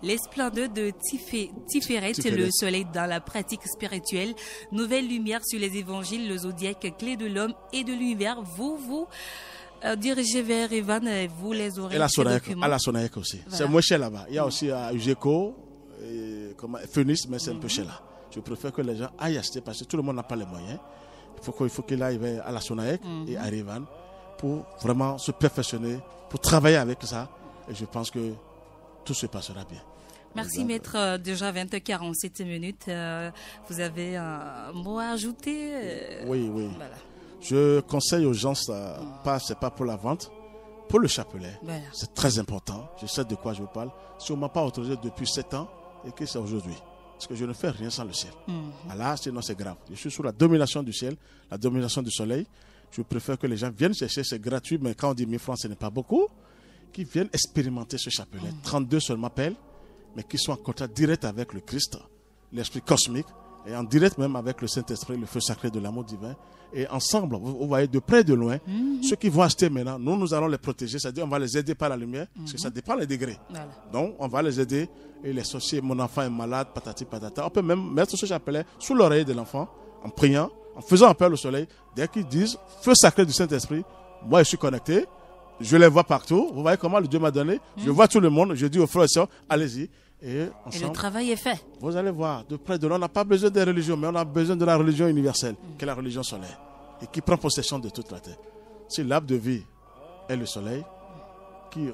les splendeurs de Tiferet, le soleil dans la pratique spirituelle, nouvelle lumière sur les évangiles, le zodiaque, clé de l'homme et de l'univers. Vous dirigez vers Evan, vous les aurez. Et la Sonaïque aussi. Voilà. C'est moins cher là-bas. Il y a aussi à Ugeco, Phoenix, mais c'est un peu cher là. Je préfère que les gens aillent acheter parce que tout le monde n'a pas les moyens. Il faut qu'il aille à la Sonaïque et à Erevan pour vraiment se perfectionner, pour travailler avec ça. Et je pense que tout se passera bien. Merci maître. Déjà 20h47 minutes. Vous avez un mot à ajouter? Oui. Voilà. Je conseille aux gens, c'est pas pour la vente, pour le chapelet. Voilà. C'est très important. Je sais de quoi je vous parle. Si on ne m'a pas autorisé depuis 7 ans et que c'est aujourd'hui. Parce que je ne fais rien sans le ciel. Alors, sinon c'est grave. Je suis sous la domination du ciel, la domination du soleil. Je préfère que les gens viennent chercher, c'est gratuit, mais quand on dit 1000 francs, ce n'est pas beaucoup. Qui viennent expérimenter ce chapelet. 32 seulement appellent, mais qui sont en contact direct avec le Christ, l'esprit cosmique, et en direct même avec le Saint-Esprit, le feu sacré de l'amour divin. Et ensemble, vous voyez de près et de loin, ceux qui vont acheter maintenant, nous allons les protéger, c'est-à-dire on va les aider par la lumière, parce que ça dépend des degrés. Voilà. Donc, on va les aider et les associer. Mon enfant est malade, patati patata. On peut même mettre ce chapelet sous l'oreille de l'enfant, en priant, en faisant appel au soleil. Dès qu'ils disent, feu sacré du Saint-Esprit, moi je suis connecté, je les vois partout. Vous voyez comment le Dieu m'a donné. Je vois tout le monde, je dis aux frères et sœurs, allez-y. Et le travail est fait. Vous allez voir, de près de loin, on n'a pas besoin des religions, mais on a besoin de la religion universelle, qui est la religion solaire, et qui prend possession de toute la terre. Si l'arbre de vie est le soleil,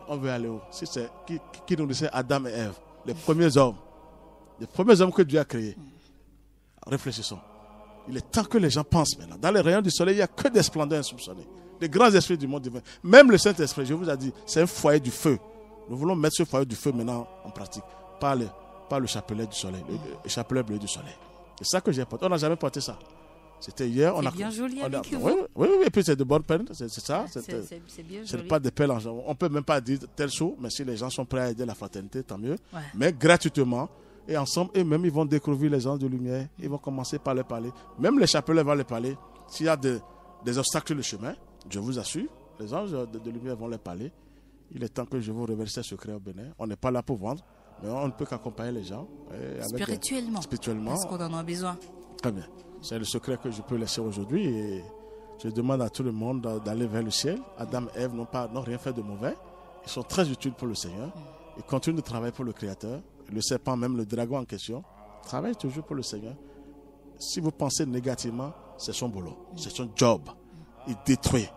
on veut aller où? Si c'est qui nourrissait Adam et Ève, les premiers hommes que Dieu a créés. Réfléchissons. Il est temps que les gens pensent maintenant. Dans les rayons du soleil, il n'y a que des splendeurs insoupçonnées. Des grands esprits du monde divin. Même le Saint-Esprit, je vous ai dit, c'est un foyer du feu. Nous voulons mettre ce foyer du feu maintenant en pratique. Pas le chapelet du soleil, le chapelet bleu du soleil. C'est ça que j'ai porté. On n'a jamais porté ça. C'était hier. C'est bien joli avec vous. Oui, et puis c'est de bonnes peines. C'est ça. C'est bien joli. Ce n'est pas des pelles. On ne peut même pas dire tel sou, mais si les gens sont prêts à aider la fraternité, tant mieux. Ouais. Mais gratuitement. Et ensemble, eux-mêmes, ils vont découvrir les anges de lumière. Ils vont commencer par les parler. Même les chapelets vont les parler. S'il y a des obstacles sur le chemin, je vous assure, les anges de lumière vont les parler. Il est temps que je vous révèle ces secrets au Bénin. On n'est pas là pour vendre, mais on ne peut qu'accompagner les gens. Spirituellement. Parce qu'on en a besoin. Très bien. C'est le secret que je peux laisser aujourd'hui. Et je demande à tout le monde d'aller vers le ciel. Adam et Ève n'ont rien fait de mauvais. Ils sont très utiles pour le Seigneur. Ils continuent de travailler pour le Créateur. Le serpent, même le dragon en question, travaille toujours pour le Seigneur. Si vous pensez négativement, c'est son boulot. C'est son job. Il détruit.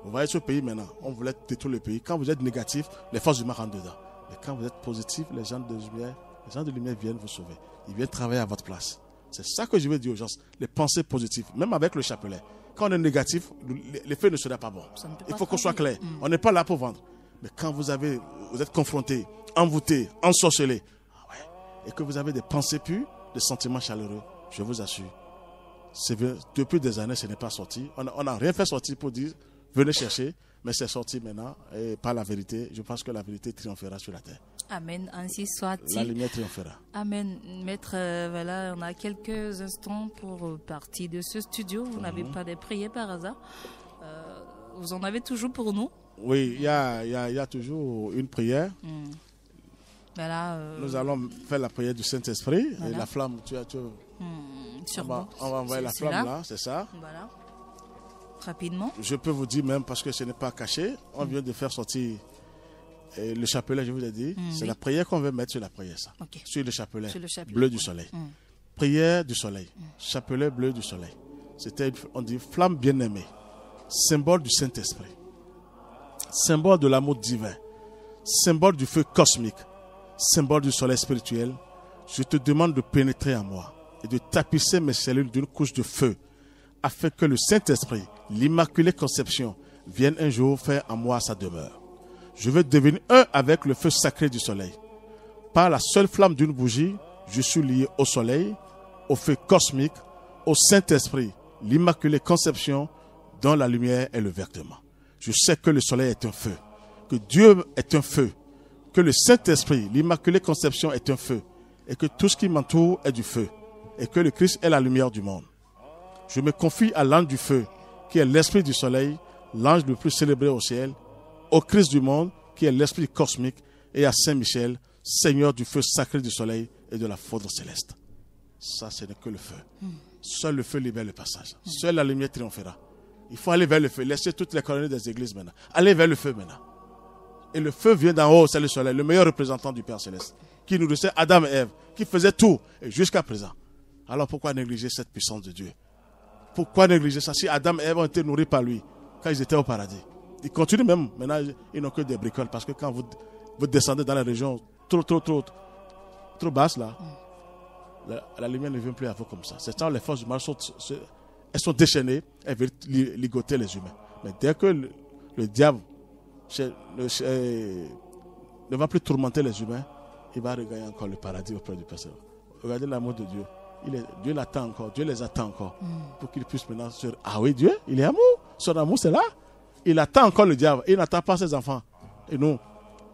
Vous voyez ce pays maintenant, on voulait détruire le pays. Quand vous êtes négatif, les forces du mal rentrent dedans. Mais quand vous êtes positif, les gens de lumière viennent vous sauver. Ils viennent travailler à votre place. C'est ça que je veux dire aux gens. Les pensées positives, même avec le chapelet. Quand on est négatif, l'effet ne sera pas bon. Il faut qu'on soit clair. On n'est pas là pour vendre. Mais quand vous êtes confronté, envoûté, ensorcelé, et que vous avez des pensées pures, des sentiments chaleureux, je vous assure, depuis des années, ce n'est pas sorti. On n'a rien fait sortir pour dire venez chercher, mais c'est sorti maintenant et par la vérité. Je pense que la vérité triomphera sur la terre. Amen, ainsi soit-il. La lumière triomphera. Amen. Maître, voilà, on a quelques instants pour partir de ce studio. Vous n'avez pas de prières par hasard. Vous en avez toujours pour nous? Oui, il y a toujours une prière. Voilà, Nous allons faire la prière du Saint-Esprit. Voilà. Et la flamme, on va envoyer la flamme là, c'est ça. Voilà. Rapidement. Je peux vous dire même, parce que ce n'est pas caché, on vient de faire sortir le chapelet, je vous ai dit. C'est la prière qu'on veut mettre sur la prière, ça. Okay. Sur le chapelet, chapelet bleu du soleil. Prière du soleil, chapelet bleu du soleil. C'était, on dit, flamme bien-aimée, symbole du Saint-Esprit, symbole de l'amour divin, symbole du feu cosmique, symbole du soleil spirituel. Je te demande de pénétrer en moi et de tapisser mes cellules d'une couche de feu, afin que le Saint-Esprit, l'Immaculée Conception, vienne un jour faire en moi sa demeure. Je veux devenir un avec le feu sacré du soleil. Par la seule flamme d'une bougie, je suis lié au soleil, au feu cosmique, au Saint-Esprit, l'Immaculée Conception, dont la lumière est le vertement. Je sais que le soleil est un feu, que Dieu est un feu, que le Saint-Esprit, l'Immaculée Conception est un feu, et que tout ce qui m'entoure est du feu, et que le Christ est la lumière du monde. Je me confie à l'ange du feu, qui est l'esprit du soleil, l'ange le plus célébré au ciel, au Christ du monde, qui est l'esprit cosmique, et à Saint-Michel, Seigneur du feu sacré du soleil et de la foudre céleste. Ça, ce n'est que le feu. Seul le feu libère le passage. Seule la lumière triomphera. Il faut aller vers le feu. Laissez toutes les colonies des églises maintenant. Allez vers le feu maintenant. Et le feu vient d'en haut, c'est le soleil, le meilleur représentant du Père Céleste, qui nourrissait Adam et Ève, qui faisait tout, et jusqu'à présent. Alors pourquoi négliger cette puissance de Dieu? Pourquoi négliger ça? Si Adam et Ève ont été nourris par lui, quand ils étaient au paradis. Ils continuent même, maintenant ils n'ont que des bricoles, parce que quand vous descendez dans les régions trop basses là, la lumière ne vient plus à vous comme ça. C'est ça, les forces du mal elles sont déchaînées, elles veulent ligoter les humains. Mais dès que le diable ne va plus tourmenter les humains, il va regagner encore le paradis auprès du Père. Regardez l'amour de Dieu. Dieu l'attend encore, Dieu les attend encore pour qu'ils puissent maintenant se dire, ah oui, Dieu, il est amour, son amour c'est là. Il attend encore le diable, il n'attend pas ses enfants. Et non,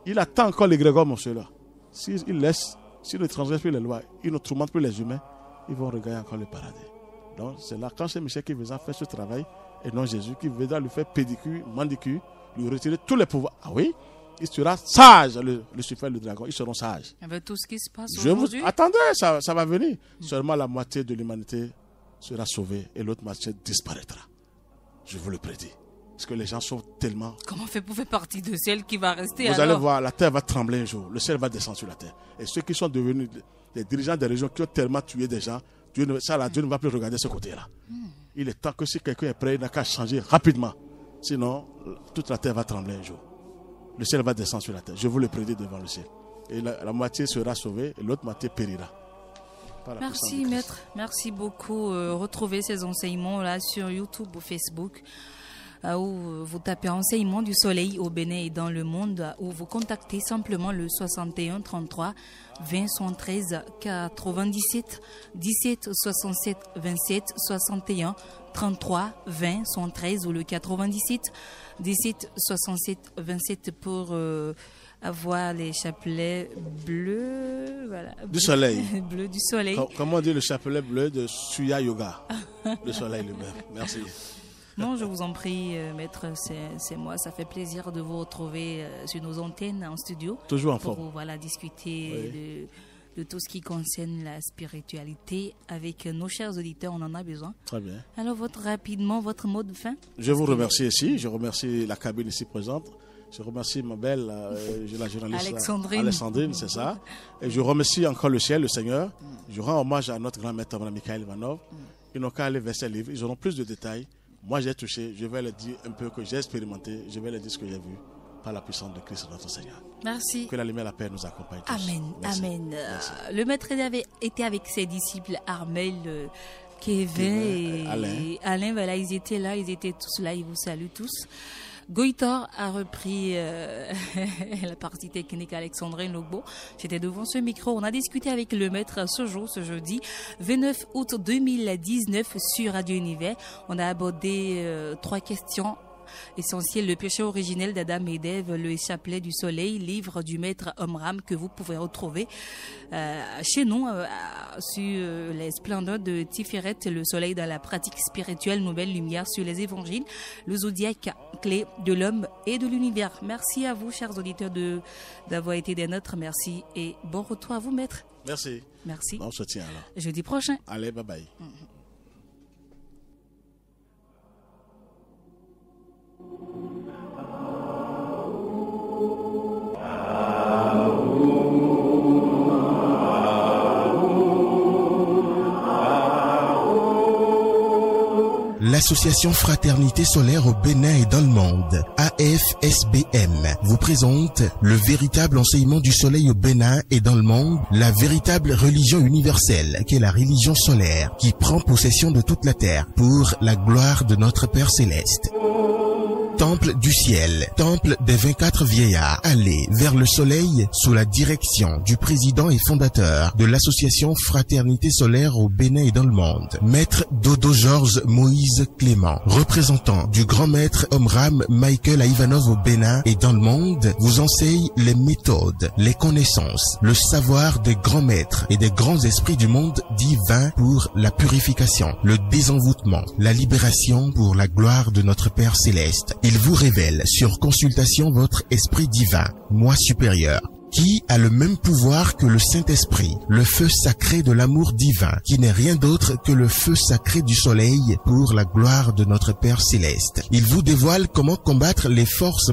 il attend encore les grégores, monsieur là. S'il laisse, s'il ne transgresse plus les lois, il ne tourmente plus les humains, ils vont regagner encore le paradis. Donc c'est là, quand c'est Michel qui va faire ce travail, et non Jésus qui viendra lui faire pédicure, manicure, lui retirer tous les pouvoirs. Ah oui, il sera sage, Lucifer, le dragon, ils seront sages. Avec tout ce qui se passe aujourd'hui. Attendez, ça va venir. Seulement la moitié de l'humanité sera sauvée et l'autre moitié disparaîtra. Je vous le prédis. Parce que les gens sont tellement... Comment vous faites partie de celle qui va rester? Vous allez voir, la terre va trembler un jour. Le ciel va descendre sur la terre. Et ceux qui sont devenus des dirigeants des régions qui ont tellement tué des gens, Dieu ne va plus regarder ce côté-là. Il est temps que si quelqu'un est prêt, il n'a qu'à changer rapidement. Sinon, toute la terre va trembler un jour. Le ciel va descendre sur la terre. Je vous le prédis devant le ciel. Et la moitié sera sauvée et l'autre moitié périra. Merci maître. Merci beaucoup. Retrouvez ces enseignements là sur YouTube ou Facebook. Où vous tapez enseignement du soleil au Bénin et dans le monde, ou vous contactez simplement le 61 33 20 113 97 17 67 27 61 33 20 113 ou le 97 17 67 27 pour avoir les chapelets bleus, voilà, du soleil. Bleu du soleil. Comment on dit le chapelet bleu de Suya Yoga? Le soleil lui-même. Merci. Non, je vous en prie, maître, c'est moi. Ça fait plaisir de vous retrouver sur nos antennes en studio. Toujours en forme. Pour discuter de tout ce qui concerne la spiritualité avec nos chers auditeurs. On en a besoin. Très bien. Alors, rapidement, votre mot de fin. Je vous remercie ici. Je remercie la cabine ici présente. Je remercie ma belle, la journaliste Alexandrine, c'est ça. Et je remercie encore le ciel, le Seigneur. Je rends hommage à notre grand maître, Michael Ivanov. Ils n'ont qu'à aller vers ces livres. Ils auront plus de détails. Moi, j'ai touché, je vais leur dire un peu que j'ai expérimenté, je vais leur dire ce que j'ai vu par la puissance de Christ notre Seigneur. Merci. Que la lumière et la paix nous accompagnent tous. Amen. Merci. Amen. Merci. Le maître était avec ses disciples, Armel, Kevin et Alain. Voilà, ils étaient là, ils étaient tous là, ils vous saluent tous. Goïtor a repris la partie technique, Alexandrine Logbo. J'étais devant ce micro. On a discuté avec le maître ce jeudi 29 août 2019 sur Radio Univers. On a abordé 3 questions essentiel, le péché originel d'Adam et d'Ève, le chapelet du soleil, livre du maître Omram que vous pouvez retrouver chez nous sur les splendeurs de Tiferet, le soleil dans la pratique spirituelle, nouvelle lumière sur les évangiles, le zodiaque clé de l'homme et de l'univers. Merci à vous, chers auditeurs, d'avoir été des nôtres. Merci et bon retour à vous, maître. Merci. Merci. On se tient alors. Jeudi prochain. Allez, bye bye. L'association Fraternité Solaire au Bénin et dans le monde, AFSBM, vous présente le véritable enseignement du soleil au Bénin et dans le monde, la véritable religion universelle qu'est la religion solaire qui prend possession de toute la terre pour la gloire de notre Père Céleste. Temple du ciel, temple des 24 vieillards, allez vers le soleil sous la direction du président et fondateur de l'association Fraternité Solaire au Bénin et dans le monde, Maître Dodo Georges Moïse Clément, représentant du grand maître Omram Michael Ivanov au Bénin et dans le monde, vous enseigne les méthodes, les connaissances, le savoir des grands maîtres et des grands esprits du monde divin pour la purification, le désenvoûtement, la libération pour la gloire de notre Père Céleste. Il vous révèle sur consultation votre esprit divin, moi supérieur, qui a le même pouvoir que le Saint-Esprit, le feu sacré de l'amour divin, qui n'est rien d'autre que le feu sacré du soleil pour la gloire de notre Père Céleste. Il vous dévoile comment combattre les forces